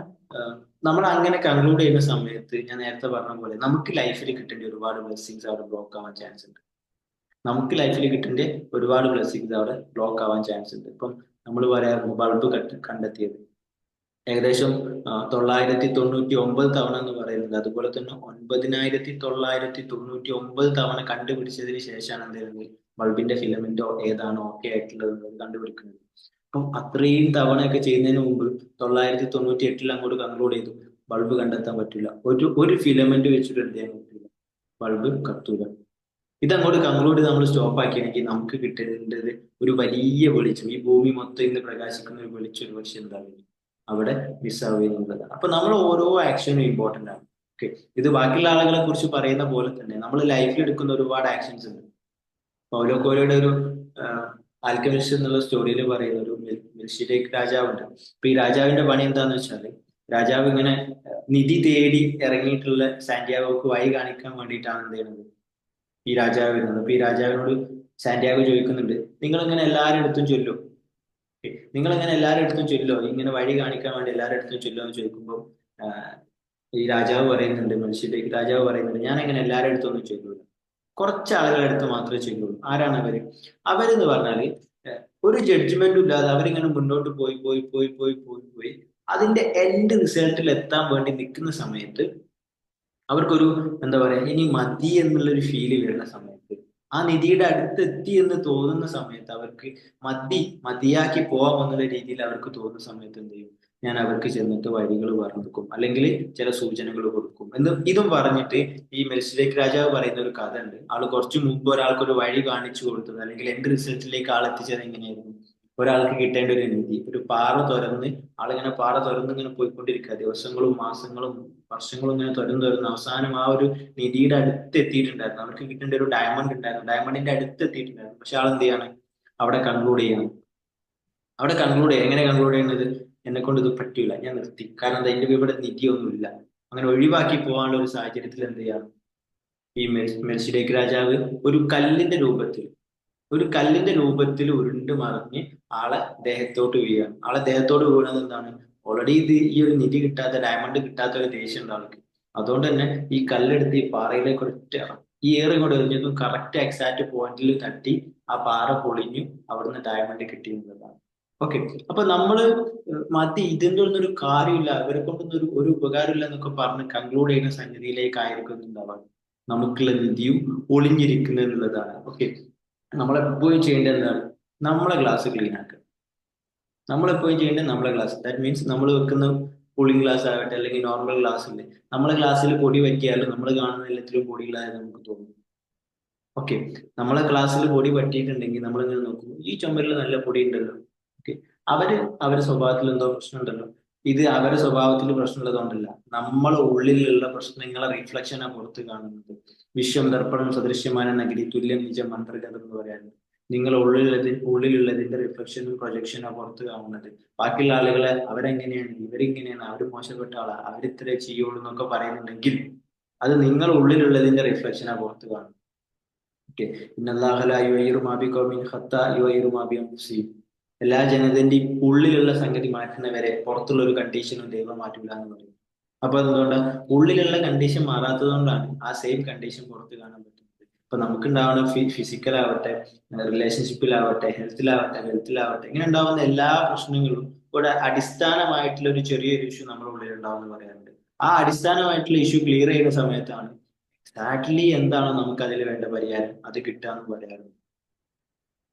നമ്മൾ അങ്ങനെ കൺക്ലൂഡ് ചെയ്യുന്ന സമയത്ത് ഞാൻ നേരത്തെ പറഞ്ഞ പോലെ നമുക്ക് ലൈഫിൽ കിട്ടേണ്ട ഒരുപാട് ബ്ലെസ്സിങ്സ് അവിടെ ബ്ലോക്ക് ആവാൻ ചാൻസ് ഉണ്ട്. നമുക്ക് ലൈഫിൽ കിട്ടേണ്ട ഒരുപാട് ബ്ലെസ്സിങ്സ് അവിടെ ബ്ലോക്ക് ആവാൻ ചാൻസ് ഉണ്ട്. ഇപ്പം നമ്മൾ പറയാറുണ്ട് ബൾബ് കണ്ടെത്തിയത് ഏകദേശം 999 തവണ എന്ന് പറയുന്നത്. അതുപോലെ തന്നെ 9999 തവണ കണ്ടുപിടിച്ചതിന് ശേഷമാണ് എന്ത് ചെയ്യുന്നത്? ബൾബിന്റെ ഫിലമെന്റോ ഏതാണോ ഓക്കെ ആയിട്ടുള്ളത് എന്നുള്ളത് കണ്ടുപിടിക്കുന്നത്. അപ്പം അത്രയും തവണയൊക്കെ ചെയ്യുന്നതിന് മുമ്പ് 998 അങ്ങോട്ട് കൺക്ലൂഡ് ചെയ്തു ബൾബ് കണ്ടെത്താൻ പറ്റില്ല, ഒരു ഫിലമെന്റ് വെച്ചിട്ട് എന്ത് ചെയ്യാൻ പറ്റില്ല, ബൾബ് കത്തൂല. ഇതങ്ങോട്ട് കൺക്ലൂഡ് ചെയ്ത് നമ്മൾ സ്റ്റോപ്പ് ആക്കിയെങ്കിൽ നമുക്ക് കിട്ടേണ്ടത് ഒരു വലിയ വെളിച്ചം, ഈ ഭൂമി മൊത്തം ഇന്ന് പ്രകാശിക്കുന്ന ഒരു വെളിച്ചം ഒരു പക്ഷെ എന്താവില്ല, അവിടെ മിസ്സാവുക എന്നുള്ളതാണ്. അപ്പൊ നമ്മൾ ഓരോ ആക്ഷനും ഇമ്പോർട്ടന്റ് ആണ്. ഓക്കെ, ഇത് ബാക്കിയുള്ള ആളുകളെ കുറിച്ച് പറയുന്ന പോലെ തന്നെ നമ്മൾ ലൈഫിൽ എടുക്കുന്ന ഒരുപാട് ആക്ഷൻസ് ഉണ്ട്. പൗലോ കോയിലോയുടെ ഒരു ആൽക്കമിസ്റ്റ് എന്നുള്ള സ്റ്റോറിയിൽ പറയുന്ന ഒരു മിൽഷിലേക്ക് രാജാവുണ്ട്. അപ്പൊ ഈ രാജാവിന്റെ പണി എന്താന്ന് വെച്ചാല്, രാജാവ് ഇങ്ങനെ നിധി തേടി ഇറങ്ങിയിട്ടുള്ള സാന്റിയാഗോക്ക് വഴി കാണിക്കാൻ വേണ്ടിയിട്ടാണ് എന്ത് ചെയ്യുന്നത്, ഈ രാജാവ് വരുന്നത്. അപ്പൊ ഈ രാജാവിനോട് സാന്റിയാഗോ ചോദിക്കുന്നുണ്ട്, നിങ്ങൾ ഇങ്ങനെ എല്ലാവരുടെ അടുത്തും ചൊല്ലോ, നിങ്ങൾ ഇങ്ങനെ എല്ലാവരുടെ അടുത്തും ചൊല്ലോ, ഇങ്ങനെ വഴി കാണിക്കാൻ വേണ്ടി എല്ലാവരുടെ അടുത്തും ചൊല്ലോ എന്ന് ചോദിക്കുമ്പോൾ ഈ രാജാവ് പറയുന്നുണ്ട്, മനുഷ്യലേക്ക് രാജാവ് പറയുന്നുണ്ട്, ഞാൻ അങ്ങനെ എല്ലാവരുടെ അടുത്തും ഒന്നും ചൊല്ലൂല, കുറച്ച് ആളുകളുടെ അടുത്ത് മാത്രമേ ചൊല്ലുള്ളൂ. ആരാണ് അവര്? അവരെന്ന് പറഞ്ഞാല് ഒരു ജഡ്ജ്മെന്റും ഇല്ലാതെ അവരിങ്ങനെ മുന്നോട്ട് പോയി പോയി പോയി പോയി പോയി പോയി അതിന്റെ എൻഡ് റിസൾട്ടിൽ എത്താൻ വേണ്ടി നിൽക്കുന്ന സമയത്ത് അവർക്കൊരു എന്താ പറയാ ഇനി മതി എന്നുള്ളൊരു ഫീല് വരുന്ന സമയത്ത്, ആ നിധിയുടെ അടുത്തെത്തി എന്ന് തോന്നുന്ന സമയത്ത്, അവർക്ക് മതിയാക്കി പോവാം എന്നുള്ള രീതിയിൽ അവർക്ക് തോന്നുന്ന സമയത്ത് എന്ത് ചെയ്യും, ഞാൻ അവർക്ക് ചെന്നിട്ട് വഴികൾ പറഞ്ഞു കൊടുക്കും, അല്ലെങ്കിൽ ചില സൂചനകൾ കൊടുക്കും എന്ന് ഇതും പറഞ്ഞിട്ട് ഈ മെൽസിലേക്ക് രാജാവ് പറയുന്ന ഒരു കഥ ഉണ്ട്. ആള് കുറച്ചു മുമ്പ് ഒരാൾക്ക് ഒരു വഴി കാണിച്ചു കൊടുത്തത്, അല്ലെങ്കിൽ എന്റെ റിസൾട്ടിലേക്ക് ആൾ എത്തിച്ചത് എങ്ങനെയായിരുന്നു, ഒരാൾക്ക് കിട്ടേണ്ട ഒരു നിധി, ഒരു പാറ തുറന്ന്, ആളിങ്ങനെ പാറ തുറന്ന് ഇങ്ങനെ പോയിക്കൊണ്ടിരിക്കുക, ദിവസങ്ങളും മാസങ്ങളും വർഷങ്ങളും ഇങ്ങനെ തുറന്ന് അവസാനം ആ ഒരു നിധിയുടെ അടുത്ത് എത്തിയിട്ടുണ്ടായിരുന്നു. അവർക്ക് കിട്ടേണ്ട ഒരു ഡയമണ്ട് ഉണ്ടായിരുന്നു, ഡയമണ്ടിന്റെ അടുത്ത് എത്തിയിട്ടുണ്ടായിരുന്നു. പക്ഷെ ആൾ എന്ത് ചെയ്യാണ്, അവിടെ കൺക്ലൂഡ് ചെയ്യണം. അവിടെ കൺക്ലൂഡ് ചെയ്യാം. എങ്ങനെ കൺക്ലൂഡ് ചെയ്യുന്നത്, എന്നെ കൊണ്ട് ഇത് പറ്റില്ല, ഞാൻ നിർത്തി, കാരണം എന്താ, എന്റെ ഇവിടെ നിധിയൊന്നുമില്ല. അങ്ങനെ ഒഴിവാക്കി പോകാനുള്ള ഒരു സാഹചര്യത്തിൽ എന്ത് ചെയ്യാം, ഈ മെൽഷിഡേക്ക് രാജാവ് ഒരു കല്ലിന്റെ രൂപത്തിൽ ഉരുണ്ട് മറിഞ്ഞ് ആളെ ദേഹത്തോട്ട് വീഴാണ്. ആളെ ദേഹത്തോട്ട് വീണത് എന്താണ്, ഓൾറെഡി ഇത് ഈ ഒരു നിധി കിട്ടാത്ത, ഡയമണ്ട് കിട്ടാത്ത ഒരു ദേഷ്യം ഉണ്ട് ആൾക്ക്. അതുകൊണ്ട് തന്നെ ഈ കല്ലെടുത്ത് ഈ പാറയിലേക്ക് ഒറ്റ ഈ ഏറ് ഇങ്ങോട്ട് എറിഞ്ഞതും കറക്റ്റ് എക്സാക്ട് പോയിന്റിൽ തട്ടി ആ പാറ പൊളിഞ്ഞു, അവിടുന്ന് ഡയമണ്ട് കിട്ടി എന്നുള്ളതാണ്. ഓക്കെ. അപ്പൊ നമ്മള് മതി, ഇതിന്റെ ഒന്നും ഒരു കാര്യമില്ല, ഇവരെ കൊണ്ടൊന്നും ഒരു ഉപകാരമില്ല എന്നൊക്കെ പറഞ്ഞ് കൺക്ലൂഡ് ചെയ്യുന്ന സംഗതിയിലേക്കായിരിക്കും ഉണ്ടാവുക നമുക്കുള്ള നിധിയും ഒളിഞ്ഞിരിക്കുന്നത് എന്നുള്ളതാണ്. ഓക്കെ. നമ്മളെപ്പോഴും ചെയ്യേണ്ടത് എന്താണ്, നമ്മളെ ഗ്ലാസ് ക്ലീൻ ആക്കുക. നമ്മളെപ്പോഴും ചെയ്യേണ്ടത് നമ്മളെ ഗ്ലാസ്, ദാറ്റ് മീൻസ് നമ്മൾ വെക്കുന്ന കൂളിംഗ് ഗ്ലാസ് ആകട്ടെ, അല്ലെങ്കിൽ നോർമൽ ഗ്ലാസ് ഉണ്ട്, നമ്മളെ ഗ്ലാസ്സിൽ പൊടി പറ്റിയാലും നമ്മൾ കാണുന്ന എല്ലാത്തിലും പൊടികളായത് നമുക്ക് തോന്നും. ഓക്കെ. നമ്മളെ ക്ലാസ്സിൽ പൊടി പറ്റിയിട്ടുണ്ടെങ്കിൽ നമ്മൾ ഇങ്ങനെ നോക്കും, ഈ ചുമരിൽ നല്ല പൊടി ഉണ്ടല്ലോ. ഓക്കെ. അവര് അവരുടെ സ്വഭാവത്തിൽ എന്തോ പ്രശ്നമുണ്ടല്ലോ. ഇത് അവരുടെ സ്വഭാവത്തിൽ പ്രശ്നമുള്ളതുകൊണ്ടല്ല, നമ്മളെ ഉള്ളിലുള്ള പ്രശ്നങ്ങളെ റിഫ്ലക്ഷനാണ് പുറത്ത് കാണുന്നത്. വിശ്വം ദർപ്പണം സദൃശ്യമായ നഗരി തുല്യം നിജം അന്തർഗതം എന്ന് പറയാറുണ്ട്. നിങ്ങളുടെ ഉള്ളിലുള്ളതിന്റെ റിഫ്ലക്ഷനും പ്രൊജക്ഷനും പുറത്ത് കാണുന്നത്. ബാക്കിയുള്ള ആളുകളെ അവരെങ്ങനെയാണ്, ഇവരിങ്ങനെയാണ്, അവർ മോശപ്പെട്ട ആളാ, അവരിത്രേ ചെയ്യുള്ളൂ എന്നൊക്കെ പറയുന്നുണ്ടെങ്കിൽ അത് നിങ്ങളുടെ ഉള്ളിലുള്ളതിന്റെ റിഫ്ലക്ഷനാണ് പുറത്ത് കാണുന്നത്. ഓക്കെ. ഇന്നല്ലാഹ ലാ യുഗയ്യിറു മാ ബിഖൗമിൻ ഹത്താ യുഗയ്യിറു മാ ബിഅൻഫുസിഹിം. എല്ലാ ജനതന്റെയും ഉള്ളിലുള്ള സംഗതി മാറ്റുന്നവരെ പുറത്തുള്ള ഒരു കണ്ടീഷനും ദൈവം മാറ്റില്ല എന്ന് പറയും. അപ്പൊ എന്തുകൊണ്ട്, ഉള്ളിലുള്ള കണ്ടീഷൻ മാറാത്തത് കൊണ്ടാണ് ആ സെയിം കണ്ടീഷൻ പുറത്ത് കാണാൻ പറ്റുന്നത്. ഇപ്പൊ നമുക്കുണ്ടാവുന്ന ഫിസിക്കലാവട്ടെ, റിലേഷൻഷിപ്പിലാവട്ടെ, വെൽത്തിലാവട്ടെ, ഇങ്ങനെ ഉണ്ടാവുന്ന എല്ലാ പ്രശ്നങ്ങളും ഇവിടെ അടിസ്ഥാനമായിട്ടുള്ള ഒരു ചെറിയൊരു ഇഷ്യൂ നമ്മുടെ ഉള്ളിൽ ഉണ്ടാവുമെന്ന് പറയാറുണ്ട്. ആ അടിസ്ഥാനമായിട്ടുള്ള ഇഷ്യൂ ക്ലിയർ ചെയ്യുന്ന സമയത്താണ് എക്സാക്ട്ലി എന്താണോ നമുക്ക് അതിൽ വേണ്ട പരിഹാരം അത് കിട്ടാന്ന് പറയാറുണ്ട്.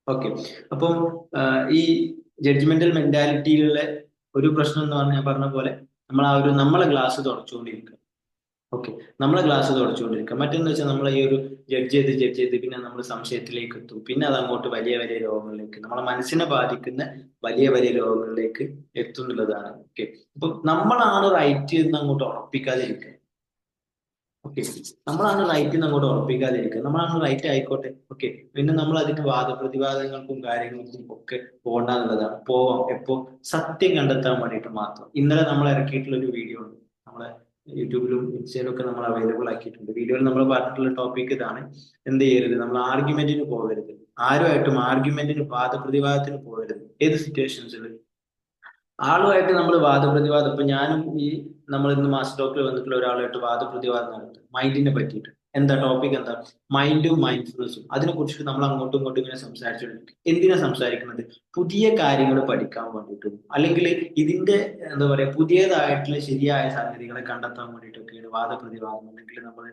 ഓക്കെ. അപ്പം ഈ ജഡ്ജ്മെന്റൽ മെന്റാലിറ്റിയിലുള്ള ഒരു പ്രശ്നം എന്ന് പറഞ്ഞാൽ, ഞാൻ പറഞ്ഞ പോലെ നമ്മൾ ആ ഒരു നമ്മളെ ഗ്ലാസ് തുടച്ചുകൊണ്ടിരിക്കുക. ഓക്കെ. നമ്മളെ ഗ്ലാസ് തുടച്ചുകൊണ്ടിരിക്കുക. മറ്റെന്ന് വെച്ചാൽ നമ്മൾ ഈ ഒരു ജഡ്ജ് ചെയ്ത് പിന്നെ നമ്മൾ സംശയത്തിലേക്ക് എത്തും. പിന്നെ അത് അങ്ങോട്ട് വലിയ വലിയ രോഗങ്ങളിലേക്ക്, നമ്മളെ മനസ്സിനെ ബാധിക്കുന്ന വലിയ വലിയ രോഗങ്ങളിലേക്ക് എത്തുന്നുള്ളതാണ്. ഓക്കെ. അപ്പൊ നമ്മളാണ് റൈറ്റ് എന്ന് അങ്ങോട്ട് ഉറപ്പിക്കാതിരിക്കുക. ഓക്കെ. നമ്മളാണ് റൈറ്റ് എന്ന് അങ്ങോട്ട് ഉറപ്പിക്കാതിരിക്കുക. നമ്മളാണ് റൈറ്റ് ആയിക്കോട്ടെ. ഓക്കെ. പിന്നെ നമ്മൾ അതിന് വാദപ്രതിവാദങ്ങൾക്കും കാര്യങ്ങൾക്കും ഒക്കെ പോകണ്ടെന്നുള്ളതാണ്. പോവാം എപ്പോ, സത്യം കണ്ടെത്താൻ വേണ്ടിയിട്ട് മാത്രം. ഇന്നലെ നമ്മൾ ഇറക്കിയിട്ടുള്ള ഒരു വീഡിയോ ഉണ്ട്, നമ്മളെ യൂട്യൂബിലും ഇൻസ്റ്റയിലും ഒക്കെ നമ്മൾ അവൈലബിൾ ആക്കിയിട്ടുണ്ട്. വീഡിയോയിൽ നമ്മൾ പറഞ്ഞിട്ടുള്ള ടോപ്പിക് ഇതാണ്: എന്ത് ചെയ്യരുത്, നമ്മൾ ആർഗ്യുമെന്റിന് പോകരുത്, ആരുമായിട്ടും ആർഗ്യുമെന്റിന് വാദപ്രതിവാദത്തിന് പോകരുത്. ഏത് സിറ്റുവേഷൻസിൽ ആളുമായിട്ട് നമ്മൾ വാദപ്രതിവാദം, ഇപ്പൊ ഞാനും ഈ നമ്മൾ ഇന്ന് മാസ്റ്റർ ടോക്കിൽ വന്നിട്ടുള്ള ഒരാളായിട്ട് വാദപ്രതിവാദം നടത്തും മൈൻഡിനെ പറ്റിയിട്ട്. എന്താ ടോപ്പിക്, എന്താ, മൈൻഡും മൈൻഡ്ഫുൾനെസ്സും. അതിനെ കുറിച്ചിട്ട് നമ്മൾ അങ്ങോട്ടും ഇങ്ങോട്ടും ഇങ്ങനെ സംസാരിച്ചുകൊണ്ടിരിക്കും. എന്തിനാ സംസാരിക്കുന്നത്, പുതിയ കാര്യങ്ങൾ പഠിക്കാൻ വേണ്ടിയിട്ടും, അല്ലെങ്കിൽ ഇതിന്റെ എന്താ പറയാ പുതിയതായിട്ടുള്ള ശരിയായ സംഗതികളെ കണ്ടെത്താൻ വേണ്ടിയിട്ടൊക്കെയാണ് വാദപ്രതിവാദം, അല്ലെങ്കിൽ നമ്മൾ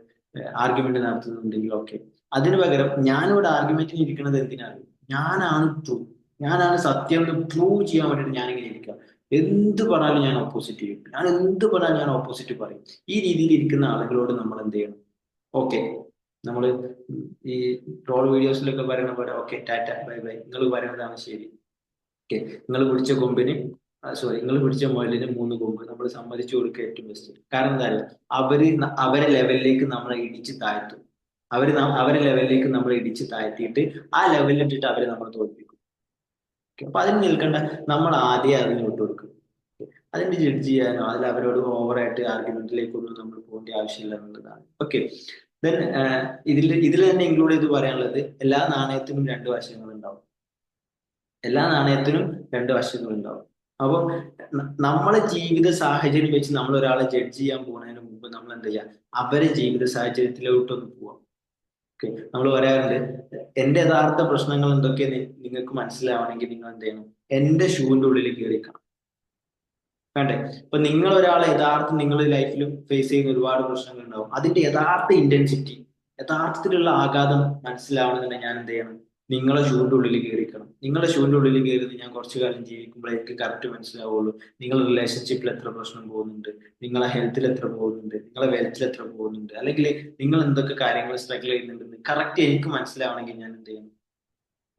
ആർഗ്യുമെന്റ് നടത്തുന്നുണ്ടെങ്കിൽ ഓക്കെ. അതിനു പകരം ഞാനിവിടെ ആർഗ്യുമെന്റിന് ഇരിക്കുന്നത് എന്തിനാണ്, ഞാനാണ് ട്രൂ, ഞാനാണ് സത്യം എന്ന് പ്രൂവ് ചെയ്യാൻ വേണ്ടിയിട്ട് ഞാനിങ്ങനെ ഇരിക്കുക. എന്ത് പറഞ്ഞാലും ഞാൻ ഓപ്പോസിറ്റ് ചെയ്യും, ഞാൻ എന്ത് പറഞ്ഞാലും ഞാൻ ഓപ്പോസിറ്റ് പറയും. ഈ രീതിയിൽ ഇരിക്കുന്ന ആളുകളോട് നമ്മൾ എന്ത് ചെയ്യണം, ഓക്കെ, നമ്മൾ ഈ ട്രോൾ വീഡിയോസിലൊക്കെ പറയുന്ന പോലെ ഓക്കെ ടാറ്റ ബൈ ബൈ, നിങ്ങൾ പറയുന്നതാണ് ശരി. ഓക്കെ. നിങ്ങൾ പിടിച്ച കൊമ്പിന്, സോറി, നിങ്ങൾ പിടിച്ച മുയലിന് മൂന്ന് കൊമ്പ്, നമ്മൾ സമ്മതിച്ചു കൊടുക്കുക ഏറ്റവും ബെസ്റ്റ്. കാരണം എന്താ പറയുക, അവരെ ലെവലിലേക്ക് നമ്മളെ ഇടിച്ച് താഴ്ത്തും. അവരെ ലെവലിലേക്ക് നമ്മളെ ഇടിച്ച് താഴ്ത്തിയിട്ട് ആ ലെവലിൽ ഇട്ടിട്ട് അവരെ നമ്മൾ തോൽപ്പിക്കും. അപ്പൊ അതിന് നിൽക്കേണ്ട, നമ്മൾ ആദ്യം അതിന് വിട്ടുകൊടുക്കും. അതിന്റെ ജഡ്ജ് ചെയ്യാനോ അതിൽ അവരോട് ഓവറായിട്ട് ആർഗ്യുമെന്റിലേക്കൊന്നും നമ്മൾ പോകേണ്ട ആവശ്യമില്ല എന്നുള്ളതാണ്. ഓക്കെ. ദെൻ ഇതിൽ തന്നെ ഇൻക്ലൂഡ് ചെയ്ത് പറയാനുള്ളത്, എല്ലാ നാണയത്തിനും രണ്ട് വശങ്ങളുണ്ടാവും. എല്ലാ നാണയത്തിനും രണ്ട് വശങ്ങളുണ്ടാവും. അപ്പം നമ്മളെ ജീവിത സാഹചര്യം വെച്ച് നമ്മൾ ഒരാളെ ജഡ്ജ് ചെയ്യാൻ പോകുന്നതിന് മുമ്പ് നമ്മൾ എന്ത് ചെയ്യുക, അവരെ ജീവിത സാഹചര്യത്തിലോട്ടൊന്ന് പോവാം. ഓക്കെ. നമ്മൾ പറയാറുണ്ട്, എന്റെ യഥാർത്ഥ പ്രശ്നങ്ങൾ എന്തൊക്കെയെന്ന് നിങ്ങൾക്ക് മനസ്സിലാവണമെങ്കിൽ നിങ്ങൾ എന്ത് ചെയ്യണം, എന്റെ ഷൂവിന്റെ ഉള്ളിൽ കയറിക്കണം. വേണ്ടേ? ഇപ്പൊ നിങ്ങൾ ഒരാളെ യഥാർത്ഥം നിങ്ങൾ ലൈഫിൽ ഫേസ് ചെയ്യുന്ന ഒരുപാട് പ്രശ്നങ്ങൾ ഉണ്ടാവും. അതിന്റെ യഥാർത്ഥ ഇന്റൻസിറ്റി, യഥാർത്ഥത്തിലുള്ള ആഘാതം മനസ്സിലാവണമെന്നുണ്ടെങ്കിൽ ഞാൻ എന്ത് ചെയ്യണം? നിങ്ങളെ ഷൂവിന്റെ ഉള്ളിൽ കയറിക്കണം. നിങ്ങളുടെ ഷൂവിന്റെ ഉള്ളിൽ കയറി ഞാൻ കുറച്ചു കാലം ജീവിക്കുമ്പോൾ എനിക്ക് കറക്റ്റ് മനസ്സിലാവുള്ളൂ. നിങ്ങളുടെ റിലേഷൻഷിപ്പിൽ എത്ര പ്രശ്നം പോകുന്നുണ്ട്, നിങ്ങളെ ഹെൽത്തിൽ എത്ര പോകുന്നുണ്ട്, നിങ്ങളെ വെൽത്തിൽ എത്ര പോകുന്നുണ്ട്, അല്ലെങ്കിൽ നിങ്ങൾ എന്തൊക്കെ കാര്യങ്ങൾ സ്ട്രഗിൾ ചെയ്യുന്നുണ്ടെന്ന് കറക്റ്റ് എനിക്ക് മനസ്സിലാവണമെങ്കിൽ ഞാൻ എന്ത് ചെയ്യണം?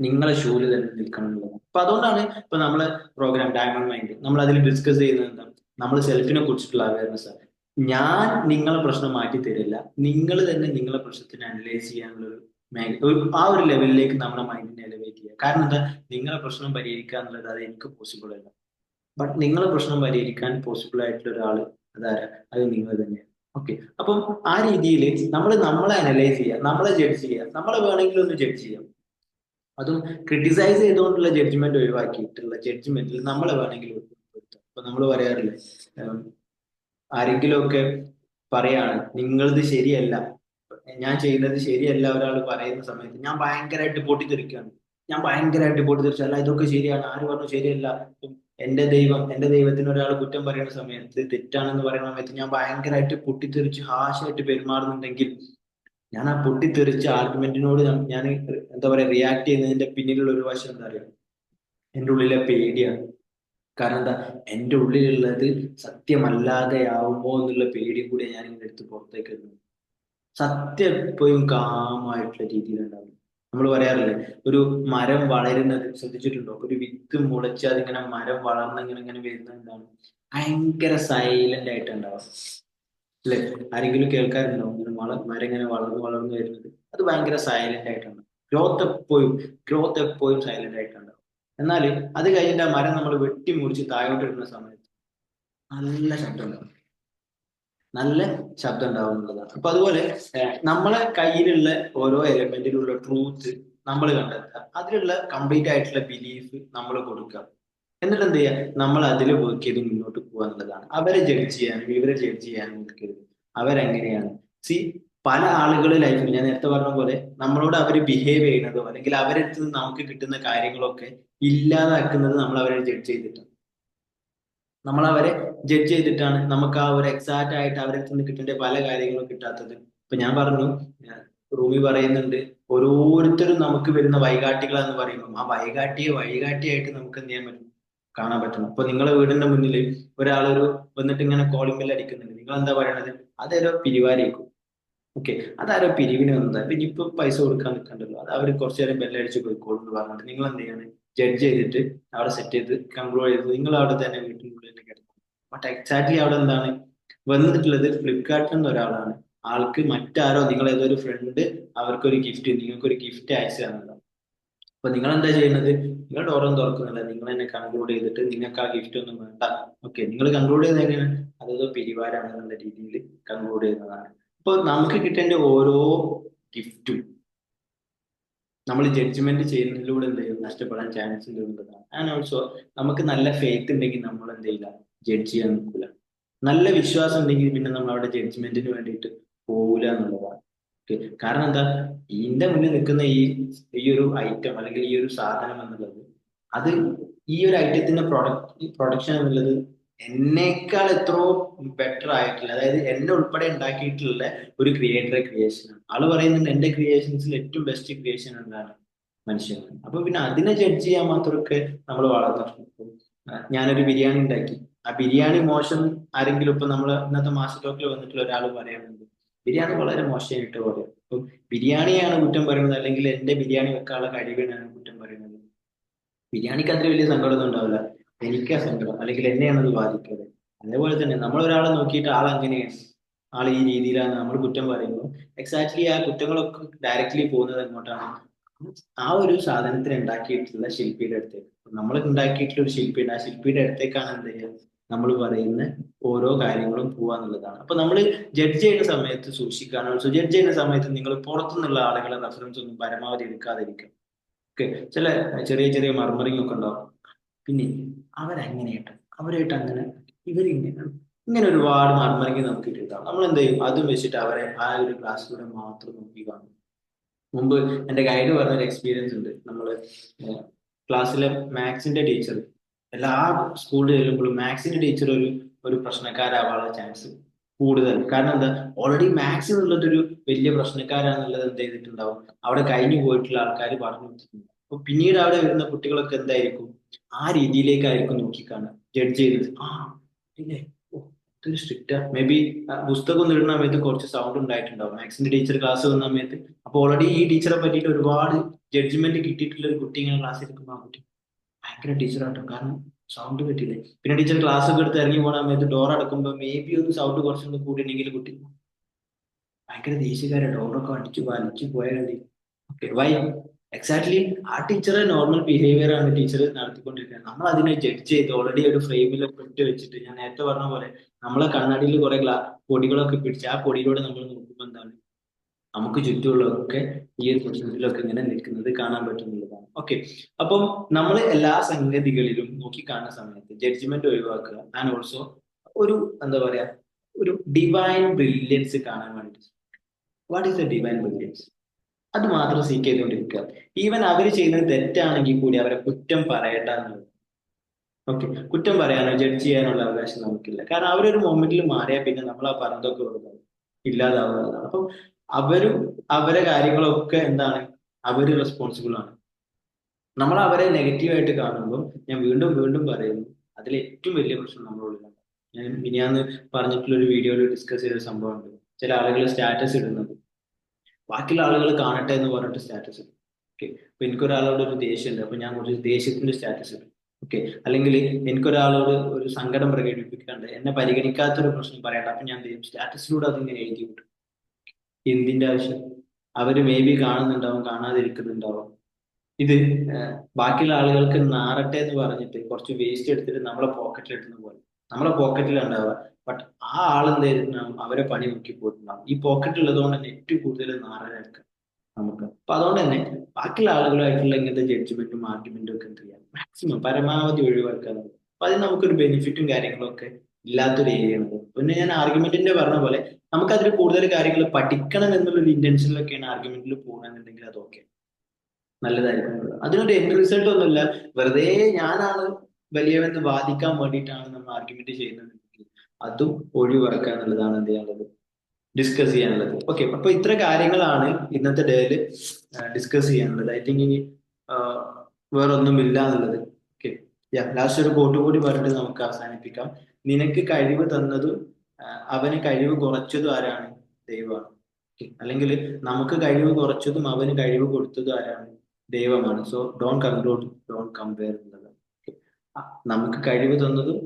നിങ്ങളെ ഷൂല് തന്നെ നിൽക്കണം എന്നുള്ളതാണ്. അപ്പൊ അതുകൊണ്ടാണ് ഇപ്പൊ നമ്മളെ പ്രോഗ്രാം ഡയമണ്ട് മൈൻഡ് നമ്മൾ അതിൽ ഡിസ്കസ് ചെയ്യുന്നത് എന്താ? നമ്മൾ സെൽഫിനെ കുറിച്ചിട്ടുള്ള അവയർനെസ് ആണ്. ഞാൻ നിങ്ങളെ പ്രശ്നം മാറ്റി തരില്ല, നിങ്ങൾ തന്നെ നിങ്ങളെ പ്രശ്നത്തിന് അനലൈസ് ചെയ്യാനുള്ള ആ ഒരു ലെവലിലേക്ക് നമ്മുടെ മൈൻഡിനെ എലിവേറ്റ് ചെയ്യുക. കാരണം എന്താ? നിങ്ങളെ പ്രശ്നം പരിഹരിക്കുക എന്നുള്ളത് അത് എനിക്ക് പോസിബിൾ അല്ല. ബട്ട് നിങ്ങളെ പ്രശ്നം പരിഹരിക്കാൻ പോസിബിൾ ആയിട്ടുള്ള ഒരാള് അതാരാ? അത് നിങ്ങൾ തന്നെയാണ്. ഓക്കെ. അപ്പം ആ രീതിയിൽ നമ്മളെ അനലൈസ് ചെയ്യുക, നമ്മളെ ജഡ്ജ് ചെയ്യുക, നമ്മളെ വേണമെങ്കിൽ ഒന്ന് ജഡ്ജ് ചെയ്യാം. അതും ക്രിട്ടിസൈസ് ചെയ്തുകൊണ്ടുള്ള ജഡ്ജ്മെന്റ് ഒഴിവാക്കിയിട്ടുള്ള ജഡ്ജ്മെന്റിൽ നമ്മളെ വേണമെങ്കിൽ ഉൾപ്പെടുത്താം. ഇപ്പൊ നമ്മൾ പറയാറില്ലേ, ഉം, ആരെങ്കിലുമൊക്കെ പറയാണ് നിങ്ങളത് ശരിയല്ല, ഞാൻ ചെയ്യുന്നത് ശരിയല്ല, ഒരാൾ പറയുന്ന സമയത്ത് ഞാൻ ഭയങ്കരമായിട്ട് പൊട്ടിത്തെറിക്കുകയാണ്. ഞാൻ ഭയങ്കരമായിട്ട് പൊട്ടിത്തെറിച്ചു, അല്ല ഇതൊക്കെ ശരിയാണ്, ആര് പറഞ്ഞു ശരിയല്ല? ഇപ്പം എന്റെ ദൈവത്തിന് ഒരാൾ കുറ്റം പറയുന്ന സമയത്ത്, തെറ്റാണെന്ന് പറയുന്ന സമയത്ത് ഞാൻ ഭയങ്കരമായിട്ട് പൊട്ടിത്തെറിച്ച് ഹാഷായിട്ട് പെരുമാറുന്നുണ്ടെങ്കിൽ, ഞാൻ ആ പൊട്ടിത്തെറിച്ച ആർഗ്യുമെന്റിനോട് ഞാൻ എന്താ പറയാ റിയാക്ട് ചെയ്യുന്നതിന്റെ പിന്നിലുള്ള ഒരു വശം എന്താ പറയുക? എന്റെ ഉള്ളിലെ പേടിയാണ്. കാരണം എന്താ? എന്റെ ഉള്ളിലുള്ളത് സത്യമല്ലാതെയാവുമോ എന്നുള്ള പേടി കൂടി ഞാൻ ഇങ്ങനെ എടുത്ത് പുറത്തേക്ക് ഇടുന്നു. സത്യം എപ്പോഴും കാമായിട്ടുള്ള രീതിയിലുണ്ടാവും. നമ്മൾ പറയാറില്ലേ, ഒരു മരം വളരുന്നത് ശ്രദ്ധിച്ചിട്ടുണ്ടോ? ഒരു വിത്ത് മുളച്ച് അതിങ്ങനെ മരം വളർന്ന് ഇങ്ങനെ ഇങ്ങനെ വരുന്നത് എന്താണ്? ഭയങ്കര സൈലന്റ് ആയിട്ടുണ്ടാവും. അല്ലെ? ആരെങ്കിലും കേൾക്കാറുണ്ടാവും ഇങ്ങനെ മരം ഇങ്ങനെ വളർന്ന് വളർന്ന് വരുന്നത്? അത് ഭയങ്കര സൈലന്റ് ആയിട്ടുണ്ട്. ഗ്രോത്ത് എപ്പോഴും ഗ്രോത്ത് എപ്പോഴും സൈലന്റ് ആയിട്ടുണ്ടാവും. എന്നാൽ അത് കഴിഞ്ഞിട്ട് ആ മരം നമ്മൾ വെട്ടി മുറിച്ച് താഴോട്ട് ഇടുന്ന സമയത്ത് നല്ല ശബ്ദം ഉണ്ടാവും. നല്ല ശബ്ദം ഉണ്ടാവും എന്നുള്ളതാണ്. അപ്പൊ അതുപോലെ നമ്മളെ കയ്യിലുള്ള ഓരോ എലമെന്റിലുള്ള ട്രൂത്ത് നമ്മൾ കണ്ടെത്തുക, അതിലുള്ള കംപ്ലീറ്റ് ആയിട്ടുള്ള ബിലീഫ് നമ്മൾ കൊടുക്കുക. എന്നിട്ട് എന്ത് ചെയ്യുക? നമ്മൾ അതിൽ വർക്ക് ചെയ്ത് മുന്നോട്ട് പോകുക എന്നുള്ളതാണ്. അവരെ ജഡ്ജ് ചെയ്യാനും ഇവരെ ജഡ്ജ് ചെയ്യാനും നിൽക്കരുത്. അവരെങ്ങനെയാണ്? സി, പല ആളുകൾ ലൈഫിൽ ഞാൻ നേരത്തെ പറഞ്ഞ പോലെ നമ്മളോട് അവർ ബിഹേവ് ചെയ്യുന്നതോ അല്ലെങ്കിൽ അവരുടെ നിന്ന് നമുക്ക് കിട്ടുന്ന കാര്യങ്ങളൊക്കെ ഇല്ലാതാക്കുന്നത് നമ്മൾ അവരെ ജഡ്ജ് ചെയ്തിട്ടാണ്. നമ്മൾ അവരെ ജഡ്ജ് ചെയ്തിട്ടാണ് നമുക്ക് ആ ഒരു എക്സാക്റ്റ് ആയിട്ട് അവരുടെ അടുത്ത് നിന്ന് കിട്ടേണ്ട പല കാര്യങ്ങളും കിട്ടാത്തത്. ഇപ്പൊ ഞാൻ പറഞ്ഞു, റൂമി പറയുന്നുണ്ട്, ഓരോരുത്തരും നമുക്ക് വരുന്ന വഴികാട്ടികളാന്ന് പറയുമ്പോൾ ആ വഴികാട്ടിയെ വഴികാട്ടിയായിട്ട് നമുക്ക് എന്ത് ചെയ്യാൻ പറ്റും? കാണാൻ പറ്റണം. ഇപ്പൊ നിങ്ങളെ വീടിന്റെ മുന്നിൽ ഒരാളൊരു വന്നിട്ട് ഇങ്ങനെ കോളിംഗ് ബെൽ അടിക്കുന്നുണ്ട്, നിങ്ങൾ എന്താ പറയണത്? അതൊരു പിരിവാരിക്കും. ഓക്കെ, അതാരോ പിരിവിന് വന്നതാ, പിന്നെ ഇപ്പൊ പൈസ കൊടുക്കാൻ നിൽക്കണ്ടല്ലോ, അത് അവർ കുറച്ചു നേരം ബെല്ലടിച്ച് പോയിക്കോളും എന്ന് പറഞ്ഞിട്ട് നിങ്ങൾ എന്ത് ചെയ്യാണ്? ജഡ്ജ് ചെയ്തിട്ട് അവിടെ സെറ്റ് ചെയ്ത് കൺട്രോൾ ചെയ്ത് നിങ്ങൾ അവിടെ തന്നെ വീട്ടിനുള്ളിൽ തന്നെ കിടക്കും. ബട്ട് എക്സാക്ട്ലി അവിടെ എന്താണ് വന്നിട്ടുള്ളത്? ഫ്ലിപ്കാർട്ടിൽ നിന്ന് ഒരാളാണ്, ആൾക്ക് മറ്റാരോ, നിങ്ങൾ ഏതൊരു ഫ്രണ്ട് അവർക്കൊരു ഗിഫ്റ്റ്, നിങ്ങൾക്കൊരു ഗിഫ്റ്റ് അയച്ചു തന്നതാണ്. അപ്പൊ നിങ്ങൾ എന്താ ചെയ്യുന്നത്? നിങ്ങൾ ഡോറൊന്നും തുറക്കുന്നില്ല, നിങ്ങൾ തന്നെ കൺക്ലൂഡ് ചെയ്തിട്ട് നിങ്ങൾക്ക് ആ ഗിഫ്റ്റ് ഒന്നും വേണ്ട. ഓക്കെ, നിങ്ങൾ കൺക്ലൂഡ് ചെയ്യുന്നത് എങ്ങനെയാണ്? അതേതോ പിരിവാരാണെന്നുള്ള രീതിയിൽ കൺക്ലൂഡ് ചെയ്യുന്നതാണ്. അപ്പൊ നമുക്ക് കിട്ടേണ്ട ഓരോ ഗിഫ്റ്റും നമ്മൾ ജഡ്ജ്മെന്റ് ചെയ്യുന്നതിലൂടെ എന്ത് ചെയ്യും? നഷ്ടപ്പെടാൻ ചാൻസ് ഉള്ളതാണ്. ആൻഡ് ഓൾസോ നമുക്ക് നല്ല ഫെയ്ത്ത് ഉണ്ടെങ്കിൽ നമ്മൾ എന്ത് ചെയ്യില്ല? ജഡ്ജ് ചെയ്യാൻ നിൽക്കില്ല. നല്ല വിശ്വാസം ഉണ്ടെങ്കിൽ പിന്നെ നമ്മൾ അവിടെ ജഡ്ജ്മെന്റിന് വേണ്ടിയിട്ട് പോകില്ല എന്നുള്ളതാണ്. ഓക്കെ, കാരണം എന്താ? ഇതിന്റെ മുന്നിൽ നിൽക്കുന്ന ഈ ഒരു ഐറ്റം അല്ലെങ്കിൽ ഈ ഒരു സാധനം എന്നുള്ളത്, അത് ഈ ഒരു ഐറ്റത്തിന്റെ പ്രൊഡക്ഷൻ എന്നുള്ളത് എന്നേക്കാൾ എത്രയോ ബെറ്റർ ആയിട്ടുള്ള, അതായത് എന്നെ ഉൾപ്പെടെ ഉണ്ടാക്കിയിട്ടുള്ള ഒരു ക്രിയേറ്ററെ ക്രിയേഷനാണ്. ആള് പറയുന്നുണ്ട് എന്റെ ക്രിയേഷൻസിൽ ഏറ്റവും ബെസ്റ്റ് ക്രിയേഷൻ എന്താണ്? മനുഷ്യനാണ്. അപ്പൊ പിന്നെ അതിനെ ജഡ്ജ് ചെയ്യാൻ മാത്രമൊക്കെ നമ്മൾ വളർന്നിട്ടുണ്ട്. ഇപ്പം, ഞാനൊരു ബിരിയാണി ഉണ്ടാക്കി, ആ ബിരിയാണി മോശം ആരെങ്കിലും ഇപ്പൊ നമ്മൾ ഇന്നത്തെ മാസ്റ്റർ ടോക്കിൽ വന്നിട്ടുള്ള ഒരാൾ പറയുന്നുണ്ട് ബിരിയാണി വളരെ മോശമായിട്ട് പറയും. അപ്പം ബിരിയാണിയാണ് കുറ്റം പറയുന്നത് അല്ലെങ്കിൽ എന്റെ ബിരിയാണി വെക്കാനുള്ള കഴിവിനാണ് കുറ്റം പറയുന്നത്, ബിരിയാണിക്ക് അത്ര വലിയ സങ്കടമൊന്നും ഉണ്ടാവില്ല. എനിക്കാ സങ്കടം, അല്ലെങ്കിൽ എന്നെയാണ് അത് ബാധിക്കുന്നത്. അതേപോലെ തന്നെ നമ്മൾ ഒരാളെ നോക്കിയിട്ട് ആൾ അങ്ങനെയാണ്, ആൾ ഈ രീതിയിലാണ് നമ്മൾ കുറ്റം പറയുമ്പോൾ എക്സാക്ട്ലി ആ കുറ്റങ്ങളൊക്കെ ഡയറക്റ്റ്ലി പോകുന്നത് എങ്ങോട്ടാണ്? ആ ഒരു സാധനത്തിന് ഉണ്ടാക്കിയിട്ടുള്ള ശില്പിയുടെ അടുത്തേക്ക്. നമ്മൾ ഉണ്ടാക്കിയിട്ടുള്ള ഒരു ശില്പിയുടെ, ആ ശില്പിയുടെ അടുത്തേക്കാണ് എന്ത് ചെയ്യുക? നമ്മൾ പറയുന്ന ഓരോ കാര്യങ്ങളും പോവാന്നുള്ളതാണ്. അപ്പൊ നമ്മൾ ജഡ്ജ് ചെയ്യുന്ന സമയത്ത് സൂക്ഷിക്കാനാണ്. ജഡ്ജ് ചെയ്യുന്ന സമയത്ത് നിങ്ങൾ പുറത്തുനിന്നുള്ള ആളുകളെ റെഫറൻസ് ഒന്നും പരമാവധി എടുക്കാതിരിക്കുക. ഒക്കെ ചില ചെറിയ ചെറിയ മർമറിങ് ഒക്കെ ഉണ്ടാവും. പിന്നെ അവരങ്ങനെയായിട്ട് അവരായിട്ട് അങ്ങനെ ഇവരിങ്ങനെ ഇങ്ങനെ ഒരുപാട് മർമറിങ് നമുക്ക് കിട്ടിയിട്ടാണ്. നമ്മൾ എന്ത് ചെയ്യും? അതും വെച്ചിട്ട് അവരെ ആ ഒരു ക്ലാസ്സിലൂടെ മാത്രം നോക്കി കാണും. മുമ്പ് എന്റെ ഗൈഡ് പറഞ്ഞൊരു എക്സ്പീരിയൻസ് ഉണ്ട്. നമ്മള് ക്ലാസ്സിലെ മാത്സിന്റെ ടീച്ചർ എല്ലാ സ്കൂളിൽ ചെല്ലുമ്പോഴും മാത്സിന്റെ ടീച്ചർ ഒരു പ്രശ്നക്കാരാവാനുള്ള ചാൻസ് കൂടുതൽ. കാരണം എന്താ, ഓൾറെഡി മാത്സ് എന്നുള്ളതൊരു വലിയ പ്രശ്നക്കാരാന്നുള്ളത് എന്ത് ചെയ്തിട്ടുണ്ടാവും, അവിടെ കഴിഞ്ഞു പോയിട്ടുള്ള ആൾക്കാർ പറഞ്ഞു കൊടുത്തിട്ടുണ്ട്. അപ്പൊ പിന്നീട് അവിടെ വരുന്ന കുട്ടികളൊക്കെ എന്തായിരിക്കും, ആ രീതിയിലേക്കായിരിക്കും നോക്കിക്കാണുക, ജഡ്ജ് ചെയ്യുന്നത്. ആ ഇല്ലേ, ഓ ഇതൊരു സ്ട്രിക്റ്റ്, മേ ബി പുസ്തകം ഒന്നും ഇടുന്ന സമയത്ത് കുറച്ച് സൗണ്ട് ഉണ്ടായിട്ടുണ്ടാവും മാത്സിന്റെ ടീച്ചർ ക്ലാസ് വന്ന സമയത്ത്. അപ്പൊ ഓൾറെഡി ഈ ടീച്ചറെ പറ്റിയിട്ട് ഒരുപാട് ജഡ്ജ്മെന്റ് കിട്ടിയിട്ടുള്ള ഒരു കുട്ടി ഇങ്ങനെ ക്ലാസ് എടുക്കുമ്പോൾ ആ കുട്ടി ഭയങ്കര ടീച്ചറാട്ടോ, കാരണം സൗണ്ട് കിട്ടിയില്ലേ. പിന്നെ ടീച്ചർ ക്ലാസ് ഒക്കെ എടുത്ത് ഇറങ്ങി പോണ സമയത്ത് ഡോർ അടക്കുമ്പോൾ മേ ബി ഒന്ന് സൗണ്ട് കുറച്ചുകൂടി കൂട്ടിയിട്ടുണ്ടെങ്കിൽ കുട്ടി ഭയങ്കര ദേഷ്യക്കാരെ ഡോറൊക്കെ അടിച്ചു വലിച്ചു പോയാൽ. ഓക്കെ വൈ എക്സാക്ട്ലി ആ ടീച്ചറെ നോർമൽ ബിഹേവിയർ ആണ് ടീച്ചർ നടത്തിക്കൊണ്ടിരിക്കുന്നത്. നമ്മൾ അതിനെ ജഡ്ജ് ചെയ്ത് ഓൾറെഡി ഒരു ഫ്രെയിമിലൊക്കെ ഇട്ട് വെച്ചിട്ട്, ഞാൻ നേരത്തെ പറഞ്ഞ പോലെ നമ്മളെ കണ്ണാടിയിൽ കുറെ പൊടികളൊക്കെ പിടിച്ച് ആ പൊടിയിലൂടെ നമ്മൾ നോക്കുമ്പോൾ എന്താണ്, നമുക്ക് ചുറ്റുമുള്ളതൊക്കെ ഈ ഒരു പ്രശ്നത്തിലൊക്കെ ഇങ്ങനെ നിൽക്കുന്നത് കാണാൻ പറ്റുന്നുള്ളതാണ്. ഓക്കെ, അപ്പം നമ്മൾ എല്ലാ സംഗതികളിലും നോക്കി കാണുന്ന സമയത്ത് ജഡ്ജ്മെന്റ് ഒഴിവാക്കുക. ആൻഡ് ഓൾസോ ഒരു എന്താ പറയാ, ഒരു ഡിവൈൻ ബ്രില്യൻസ് കാണാൻ വേണ്ടി. What is the divine brilliance? അത് മാത്രം സീക്ക് ചെയ്തുകൊണ്ടിരിക്കുക. ഈവൻ അവർ ചെയ്യുന്നത് തെറ്റാണെങ്കിൽ കൂടി അവരെ കുറ്റം പറയണ്ട എന്നുള്ളത്. ഓക്കെ, കുറ്റം പറയാനോ ജഡ്ജ് ചെയ്യാനുള്ള അവകാശം നമുക്കില്ല. കാരണം അവരൊരു മൊമെന്റിൽ മാറിയാൽ പിന്നെ നമ്മൾ ആ പറഞ്ഞതൊക്കെ കൊടുക്കുന്നത് ഇല്ലാതാവുന്നതാണ്. അപ്പം അവരും അവരെ കാര്യങ്ങളൊക്കെ എന്താണ്, അവര് റെസ്പോൺസിബിൾ ആണ്. നമ്മൾ അവരെ നെഗറ്റീവായിട്ട് കാണുമ്പോൾ, ഞാൻ വീണ്ടും വീണ്ടും പറയുന്നു, അതിൽ ഏറ്റവും വലിയ പ്രശ്നം നമ്മളുള്ളിലാണ്. ഞാൻ മിനിയാന്ന് പറഞ്ഞിട്ടുള്ള ഒരു വീഡിയോയിൽ ഡിസ്കസ് ചെയ്ത സംഭവമുണ്ട്. ചില ആളുകൾ സ്റ്റാറ്റസ് ഇടുന്നത് ബാക്കിയുള്ള ആളുകൾ കാണട്ടെ എന്ന് പറഞ്ഞിട്ട് സ്റ്റാറ്റസ് ഇടും. ഓക്കെ, അപ്പൊ എനിക്കൊരാളോട് ഒരു ദേഷ്യമുണ്ട്, അപ്പൊ ഞാൻ കുറച്ച് ദേഷ്യത്തിന്റെ സ്റ്റാറ്റസ് ഇടും. ഓക്കെ, അല്ലെങ്കിൽ എനിക്കൊരാളോട് ഒരു സങ്കടം പ്രകടിപ്പിക്കാണ്ട് എന്നെ പരിഗണിക്കാത്തൊരു പ്രശ്നം പറയണ്ട, അപ്പൊ ഞാൻ സ്റ്റാറ്റസിലൂടെ അതിങ്ങനെ എഴുതി വിട്ടു. എന്തിന്റെ ആവശ്യം? അവര് മേ ബി കാണുന്നുണ്ടാവും, കാണാതിരിക്കുന്നുണ്ടാവും. ഇത് ബാക്കിയുള്ള ആളുകൾക്ക് നാറട്ടെ എന്ന് പറഞ്ഞിട്ട് കുറച്ച് വേസ്റ്റ് എടുത്തിട്ട് നമ്മളെ പോക്കറ്റിൽ ഇടുന്ന പോലെ നമ്മളെ പോക്കറ്റിൽ ഉണ്ടാവുക. ബട്ട് ആ ആളെന്ത് ചെയ്തിട്ടുണ്ടാവും, അവരെ പണി നോക്കി പോയിട്ടുണ്ടാവും. ഈ പോക്കറ്റ് ഉള്ളത് കൊണ്ട് തന്നെ ഏറ്റവും കൂടുതൽ നാറായിരിക്കും നമുക്ക്. അപ്പൊ അതുകൊണ്ട് തന്നെ ബാക്കിയുള്ള ആളുകളായിട്ടുള്ള ഇങ്ങനത്തെ ജഡ്ജ്മെന്റും ആർഗ്യുമെന്റും ഒക്കെ എന്ത് ചെയ്യാം, മാക്സിമം പരമാവധി ഒഴിവാക്കാൻ നോക്കുക. അപ്പൊ അതിന് നമുക്കൊരു ബെനിഫിറ്റും കാര്യങ്ങളും ഒക്കെ ഇല്ലാത്തൊരു ഏരിയ ആണ്. പിന്നെ ഞാൻ ആർഗ്യുമെന്റിന്റെ പറഞ്ഞ പോലെ നമുക്കതിൽ കൂടുതൽ കാര്യങ്ങൾ പഠിക്കണം എന്നുള്ള ഒരു ഇന്റൻഷനിലൊക്കെയാണ് ആർഗ്യുമെന്റിൽ പോകുകയാണെന്നുണ്ടെങ്കിൽ അത് ഓക്കെ, നല്ലതായിരിക്കും. അതിനൊരു എൻഡ് റിസൾട്ട് ഒന്നുമില്ല, വെറുതെ ഞാനാണ് വലിയവെന്ന് വാദിക്കാൻ വേണ്ടിയിട്ടാണ് നമ്മൾ ആർഗ്യുമെന്റ് ചെയ്യുന്നത്, അതും ഒഴിവാക്കുക എന്നുള്ളതാണ് എന്ത് ചെയ്യാനുള്ളത്, ഡിസ്കസ് ചെയ്യാനുള്ളത്. ഓക്കെ, അപ്പൊ ഇത്ര കാര്യങ്ങളാണ് ഇന്നത്തെ ഡേയിൽ ഡിസ്കസ് ചെയ്യാനുള്ളത്. ഐ തിങ്ക് ഇനി വേറെ ഒന്നുമില്ല എന്നുള്ളത്. ഓക്കെ, ലാസ്റ്റ് ഒരു കോട്ട് കൂടി പറഞ്ഞിട്ട് നമുക്ക് അവസാനിപ്പിക്കാം. നിനക്ക് കഴിവ് തന്നതും അവന് കഴിവ് കുറച്ചതും ആരാണ്? ദൈവമാണ്. അല്ലെങ്കിൽ നമുക്ക് കഴിവ് കുറച്ചതും അവന് കഴിവ് കൊടുത്തതും ആരാണ്? ദൈവമാണ്. So don't conclude, don't compare എന്നുള്ളത്. Okay. നമുക്ക് കഴിവ് തന്നതും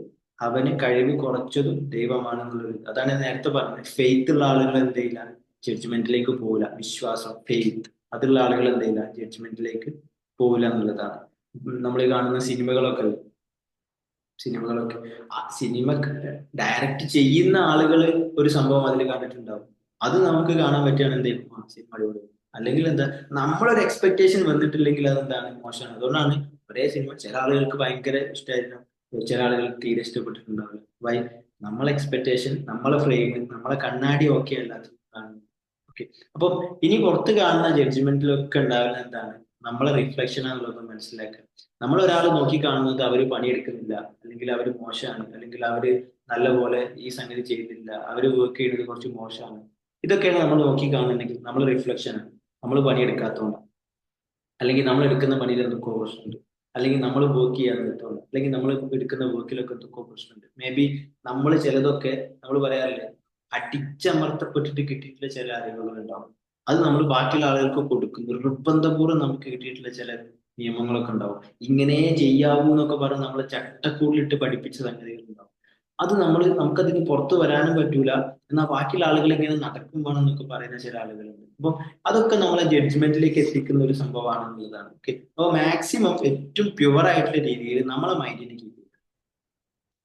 അവന് കഴിവ് കുറച്ചതും ദൈവമാണെന്നുള്ളത്, അതാണ് ഞാൻ നേരത്തെ പറഞ്ഞത്. ഫെയ്ത്ത് ഉള്ള ആളുകൾ എന്ത് ചെയ്യില്ല, ജഡ്ജ്മെന്റിലേക്ക് പോകില്ല. വിശ്വാസം, ഫെയ്ത്ത്, അതുള്ള ആളുകൾ എന്ത് ചെയ്യില്ല, ജഡ്ജ്മെന്റിലേക്ക് പോകില്ല എന്നുള്ളതാണ്. നമ്മൾ ഈ കാണുന്ന സിനിമകളൊക്കെ ആ സിനിമ ഡയറക്റ്റ് ചെയ്യുന്ന ആളുകൾ ഒരു സംഭവം അതിൽ കണ്ടിട്ടുണ്ടാവും. അത് നമുക്ക് കാണാൻ പറ്റുകയാണ് എന്ത് ചെയ്യും, ആ സിനിമ അടിപൊളി. അല്ലെങ്കിൽ എന്താ, നമ്മളൊരു എക്സ്പെക്ടേഷൻ വന്നിട്ടില്ലെങ്കിൽ അതെന്താണ്, മോശമാണ്. അതുകൊണ്ടാണ് ഒരേ സിനിമ ചില ആളുകൾക്ക് ഭയങ്കര ഇഷ്ടമായിരുന്നു, ചില ആളുകൾക്ക് തീരെ ഇഷ്ടപ്പെട്ടിട്ടുണ്ടാവില്ല. വൈ? നമ്മളെ എക്സ്പെക്ടേഷൻ, നമ്മളെ ഫ്രെയിം, നമ്മളെ കണ്ണാടി ഓക്കെ അല്ലാത്തത് കാണുന്നത്. ഓക്കെ, അപ്പം ഇനി പുറത്ത് കാണുന്ന ജഡ്ജ്മെന്റിലൊക്കെ ഉണ്ടാവുന്ന എന്താണ്, നമ്മളെ റിഫ്ലക്ഷൻ ആണുള്ളത് മനസ്സിലാക്കുക. നമ്മൾ ഒരാൾ നോക്കി കാണുന്നത് അവര് പണിയെടുക്കുന്നില്ല, അല്ലെങ്കിൽ അവര് മോശമാണ്, അല്ലെങ്കിൽ അവര് നല്ലപോലെ ഈ സംഗതി ചെയ്യുന്നില്ല, അവര് വർക്ക് ചെയ്യുന്നത് കുറച്ച് മോശമാണ്. ഇതൊക്കെയാണ് നമ്മൾ നോക്കി കാണുന്നുണ്ടെങ്കിൽ നമ്മൾ റിഫ്ലക്ഷൻ ആണ്. നമ്മൾ പണിയെടുക്കാത്തതുകൊണ്ട്, അല്ലെങ്കിൽ നമ്മൾ എടുക്കുന്ന പണിയിൽ എന്തൊക്കെ പ്രശ്നമുണ്ട്, അല്ലെങ്കിൽ നമ്മൾ വർക്ക് ചെയ്യാൻ നിർത്തുകൊണ്ട്, അല്ലെങ്കിൽ നമ്മൾ എടുക്കുന്ന വർക്കിലൊക്കെ എന്തൊക്കെ പ്രശ്നമുണ്ട്. മേ ബി നമ്മൾ ചിലതൊക്കെ, നമ്മൾ പറയാറില്ലേ, അടിച്ചമർത്തപ്പെട്ടിട്ട് കിട്ടിയിട്ടുള്ള ചില അറിവുകൾ ഉണ്ടാവും. അത് നമ്മൾ ബാക്കിയുള്ള ആളുകൾക്ക് കൊടുക്കും. നിർബന്ധപൂർവ്വം നമുക്ക് കിട്ടിയിട്ടുള്ള ചില നിയമങ്ങളൊക്കെ ഉണ്ടാവും. ഇങ്ങനെ ചെയ്യാവൂ എന്നൊക്കെ പറഞ്ഞ് നമ്മളെ ചട്ടക്കൂടിലിട്ട് പഠിപ്പിച്ച സംഗതികൾ ഉണ്ടാവും. അത് നമുക്കതിന് പുറത്തു വരാനും പറ്റൂല. എന്നാൽ ബാക്കിയുള്ള ആളുകൾ ഇങ്ങനെ നടക്കും വേണം എന്നൊക്കെ പറയുന്ന ചില ആളുകളുണ്ട്. അപ്പൊ അതൊക്കെ നമ്മളെ ജഡ്ജ്മെന്റിലേക്ക് എത്തിക്കുന്ന ഒരു സംഭവമാണെന്നുള്ളതാണ്. ഓക്കെ, അപ്പോൾ മാക്സിമം ഏറ്റവും പ്യുവർ ആയിട്ടുള്ള രീതിയിൽ നമ്മളെ മൈൻഡിനെ കീപ്പ് ചെയ്യുക,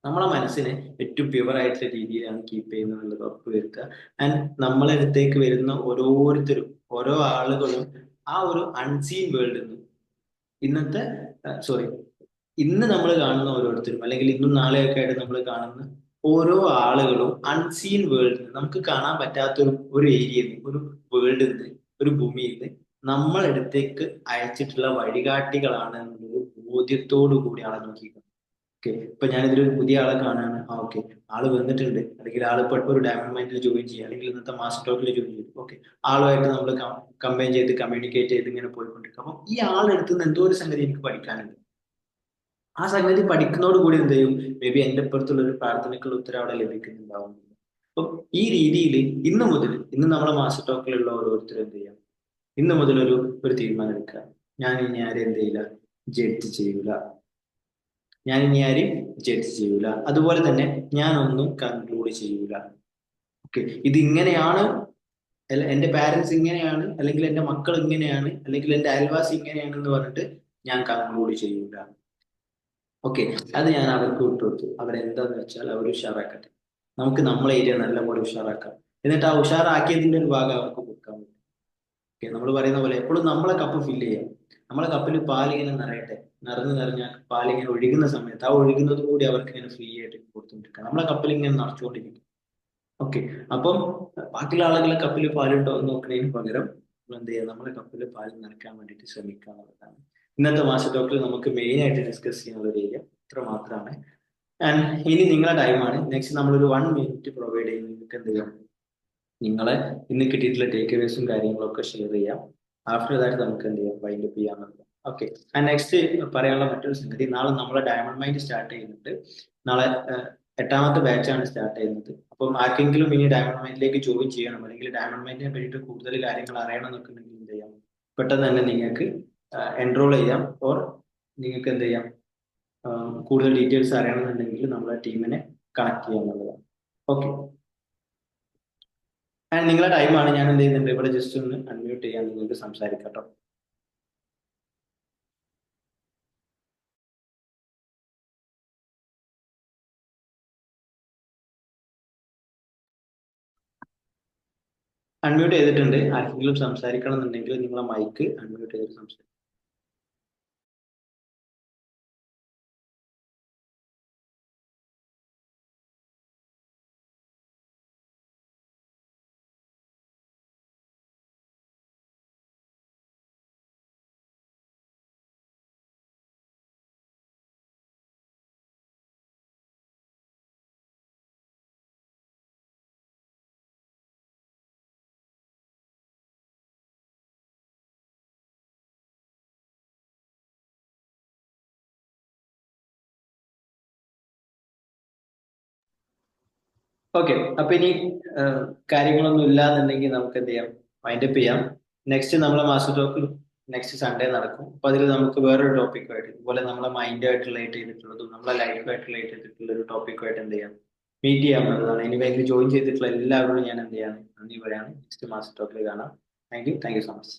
നമ്മളെ മനസ്സിനെ ഏറ്റവും പ്യുവർ ആയിട്ടുള്ള രീതിയിലാണ് കീപ്പ് ചെയ്യുന്നത് എന്നുള്ളത് ഉറപ്പ് വരുത്തുക. ആൻഡ് നമ്മളെ അടുത്തേക്ക് വരുന്ന ഓരോരുത്തരും, ഓരോ ആളുകളും ആ ഒരു അൺസീൻ വേൾഡിൽ നിന്ന്, ഇന്നത്തെ സോറി ഇന്ന് നമ്മൾ കാണുന്ന ഓരോരുത്തരും, അല്ലെങ്കിൽ ഇന്നും നാളെയൊക്കെ ആയിട്ട് നമ്മൾ കാണുന്ന ഓരോ ആളുകളും അൺസീൻ വേൾഡിൽ, നമുക്ക് കാണാൻ പറ്റാത്ത ഒരു ഏരിയയിൽ നിന്ന്, ഒരു വേൾഡിൽ നിന്ന്, ഒരു ഭൂമിയിൽ നിന്ന് നമ്മളടുത്തേക്ക് അയച്ചിട്ടുള്ള വഴികാട്ടികളാണ് എന്നൊരു ബോധ്യത്തോടു കൂടിയാണ് നോക്കിക്കുന്നത്. ഓക്കെ, ഇപ്പൊ ഞാനിതിലൊരു പുതിയ ആളെ കാണുകയാണ്. ആ ഓക്കെ, ആള് വന്നിട്ടുണ്ട്, അല്ലെങ്കിൽ ആള് ഇപ്പൊ ഒരു ഡയമണ്ട് മൈൻഡിൽ ജോയിൻ ചെയ്യുക, അല്ലെങ്കിൽ ഇന്നത്തെ മാസ്റ്റർ ടോക്കിൽ ജോയിൻ ചെയ്തു. ഓക്കെ, ആളുമായിട്ട് നമ്മൾ കമ്പൈൻ ചെയ്ത് കമ്മ്യൂണിക്കേറ്റ് ചെയ്ത് ഇങ്ങനെ പോയിക്കൊണ്ടിരിക്കും. അപ്പൊ ഈ ആളെടുത്ത് നിന്ന് എന്തോ ഒരു സംഗതി എനിക്ക് പഠിക്കാനുണ്ട്. ആ സംഗതി പഠിക്കുന്നതോട് കൂടി എന്ത് ചെയ്യും, മേ ബി എന്റെ അപ്പുറത്തുള്ള ഒരു പ്രാർത്ഥനയ്ക്കുള്ള ഉത്തരം അവിടെ ലഭിക്കുന്നുണ്ടാവും. അപ്പൊ ഈ രീതിയിൽ ഇന്ന് നമ്മളെ മാസ്റ്റർ ടോക്കിലുള്ള ഓരോരുത്തരും എന്ത് ചെയ്യാം, ഇന്ന് മുതൽ ഒരു തീരുമാനം എടുക്കുക. ഞാൻ ഇനി ആരെയും എന്ത് ചെയ്യില്ല, ജഡ്ജ് ചെയ്യൂല. ഞാൻ ഇനി ആരെയും ജഡ്ജ് ചെയ്യൂല. അതുപോലെ തന്നെ ഞാനൊന്നും കൺക്ലൂഡ് ചെയ്യൂല. ഓക്കെ, ഇത് ഇങ്ങനെയാണ്, എന്റെ പാരന്റ്സ് ഇങ്ങനെയാണ്, അല്ലെങ്കിൽ എന്റെ മക്കൾ ഇങ്ങനെയാണ്, അല്ലെങ്കിൽ എന്റെ അയൽവാസി ഇങ്ങനെയാണ് എന്ന് പറഞ്ഞിട്ട് ഞാൻ കൺക്ലൂഡ് ചെയ്യൂല. ഓക്കെ, അത് ഞാൻ അവർക്ക് വിട്ടുകൊടുത്തു. അവരെന്താന്ന് വെച്ചാൽ അവർ ഉഷാറാക്കട്ടെ. നമുക്ക് നമ്മളെ ഏരിയ നല്ലപോലെ ഉഷാറാക്കാം. എന്നിട്ട് ആ ഉഷാറാക്കിയതിന്റെ ഒരു ഭാഗം അവർക്ക് കൊടുക്കാൻ പറ്റും. ഓക്കെ, നമ്മൾ പറയുന്ന പോലെ എപ്പോഴും നമ്മളെ കപ്പ് ഫില്ല് ചെയ്യാം. നമ്മളെ കപ്പിൽ പാലിങ്ങനെ നിറയട്ടെ. നിറഞ്ഞ പാലിങ്ങനെ ഒഴുകുന്ന സമയത്ത് ആ ഒഴുകുന്നത് കൂടി അവർക്ക് ഇങ്ങനെ ഫ്രീ ആയിട്ട് കൊടുത്തുകൊണ്ടിരിക്കാം. നമ്മളെ കപ്പിൽ ഇങ്ങനെ നിറച്ചുകൊണ്ടിരിക്കും. ഓക്കെ, അപ്പം ബാക്കിയുള്ള ആളുകളെ കപ്പിൽ പാലുണ്ടോ എന്ന് നോക്കുന്നതിന് പകരം നമ്മൾ എന്ത് ചെയ്യുക, നമ്മുടെ കപ്പിൽ പാൽ നിറയ്ക്കാൻ വേണ്ടിയിട്ട് ശ്രമിക്കുക എന്നുള്ളതാണ് ഇന്നത്തെ മാസ്റ്റർ ടോക്കിൽ നമുക്ക് മെയിൻ ആയിട്ട് ഡിസ്കസ് ചെയ്യാനുള്ള ഒരു ഏരിയ. ഇത്ര മാത്രമാണ്. ആൻഡ് ഇനി നിങ്ങളുടെ ടൈമാണ്. നെക്സ്റ്റ് നമ്മളൊരു 1 മിനിറ്റ് പ്രൊവൈഡ് ചെയ്യും. നിങ്ങൾക്ക് എന്ത് ചെയ്യാം, നിങ്ങളെ ഇന്ന് കിട്ടിയിട്ടുള്ള ടേക്ക് അവേസും കാര്യങ്ങളൊക്കെ ഷെയർ ചെയ്യാം. ആഫ്റ്റർ ദാറ്റ് നമുക്ക് എന്ത് ചെയ്യാം, വൈൻഡ് അപ്പ് ചെയ്യാന്നുള്ളത്. ഓക്കെ, ആൻഡ് നെക്സ്റ്റ് പറയാനുള്ള മറ്റൊരു സംഗതി, നാളെ നമ്മളെ ഡയമണ്ട് മൈൻഡ് സ്റ്റാർട്ട് ചെയ്യുന്നുണ്ട്. നാളെ 8ാമത്തെ ബാച്ചാണ് സ്റ്റാർട്ട് ചെയ്യുന്നത്. അപ്പം ആർക്കെങ്കിലും ഇനി ഡയമണ്ട് മൈൻഡിലേക്ക് ജോയിൻ ചെയ്യണം, അല്ലെങ്കിൽ ഡയമണ്ട് മൈൻഡിനെ പറ്റിയിട്ട് കൂടുതൽ കാര്യങ്ങൾ അറിയണം എന്നൊക്കെ ഉണ്ടെങ്കിൽ എന്ത് ചെയ്യാം, പെട്ടെന്ന് തന്നെ നിങ്ങൾക്ക് എൻറോൾ ചെയ്യാം. ഓർ നിങ്ങൾക്ക് എന്ത് ചെയ്യാം, കൂടുതൽ ഡീറ്റെയിൽസ് അറിയണമെന്നുണ്ടെങ്കിൽ നമ്മളെ ടീമിനെ കണക്ട് ചെയ്യാം എന്നുള്ളതാണ്. ഓക്കെ, ആൻഡ് നിങ്ങളുടെ ടൈമാണ്. ഞാൻ എന്ത് ചെയ്യുന്നുണ്ട്, ഇവിടെ ജസ്റ്റ് ഒന്ന് അൺമ്യൂട്ട് ചെയ്യാൻ, നിങ്ങൾക്ക് സംസാരിക്കാം കേട്ടോ. അൺമ്യൂട്ട് ചെയ്തിട്ടുണ്ട്. ആർക്കെങ്കിലും സംസാരിക്കണം എന്നുണ്ടെങ്കിൽ നിങ്ങളെ മൈക്ക് അൺമ്യൂട്ട് ചെയ്ത് സംസാരിക്കും. ഓക്കെ, അപ്പൊ ഇനി കാര്യങ്ങളൊന്നും ഇല്ല എന്നുണ്ടെങ്കിൽ നമുക്ക് എന്ത് ചെയ്യാം, വൈൻഡപ്പ് ചെയ്യാം. നെക്സ്റ്റ് നമ്മളെ മാസ്റ്റർ ടോക്ക് നെക്സ്റ്റ് സൺഡേ നടക്കും. അപ്പൊ അതിൽ നമുക്ക് വേറൊരു ടോപ്പിക്കുമായിട്ട്, ഇതുപോലെ നമ്മളെ മൈൻഡായിട്ട് റിലേറ്റ് ചെയ്തിട്ടുള്ളതും നമ്മളെ ലൈഫായിട്ട് റിലേറ്റ് ചെയ്തിട്ടുള്ള ഒരു ടോപ്പിക്കുമായിട്ട് എന്ത് ചെയ്യാം, മീറ്റ് ചെയ്യാവുന്നതാണ്. ഇനി ബാങ്കിൽ ജോയിൻ ചെയ്തിട്ടുള്ള എല്ലാവരോടും ഞാൻ എന്ത് ചെയ്യാണ്, നന്ദി പറയാണ്. നെക്സ്റ്റ് മാസ്റ്റർ ടോക്കിൽ കാണാം. Thank you so much.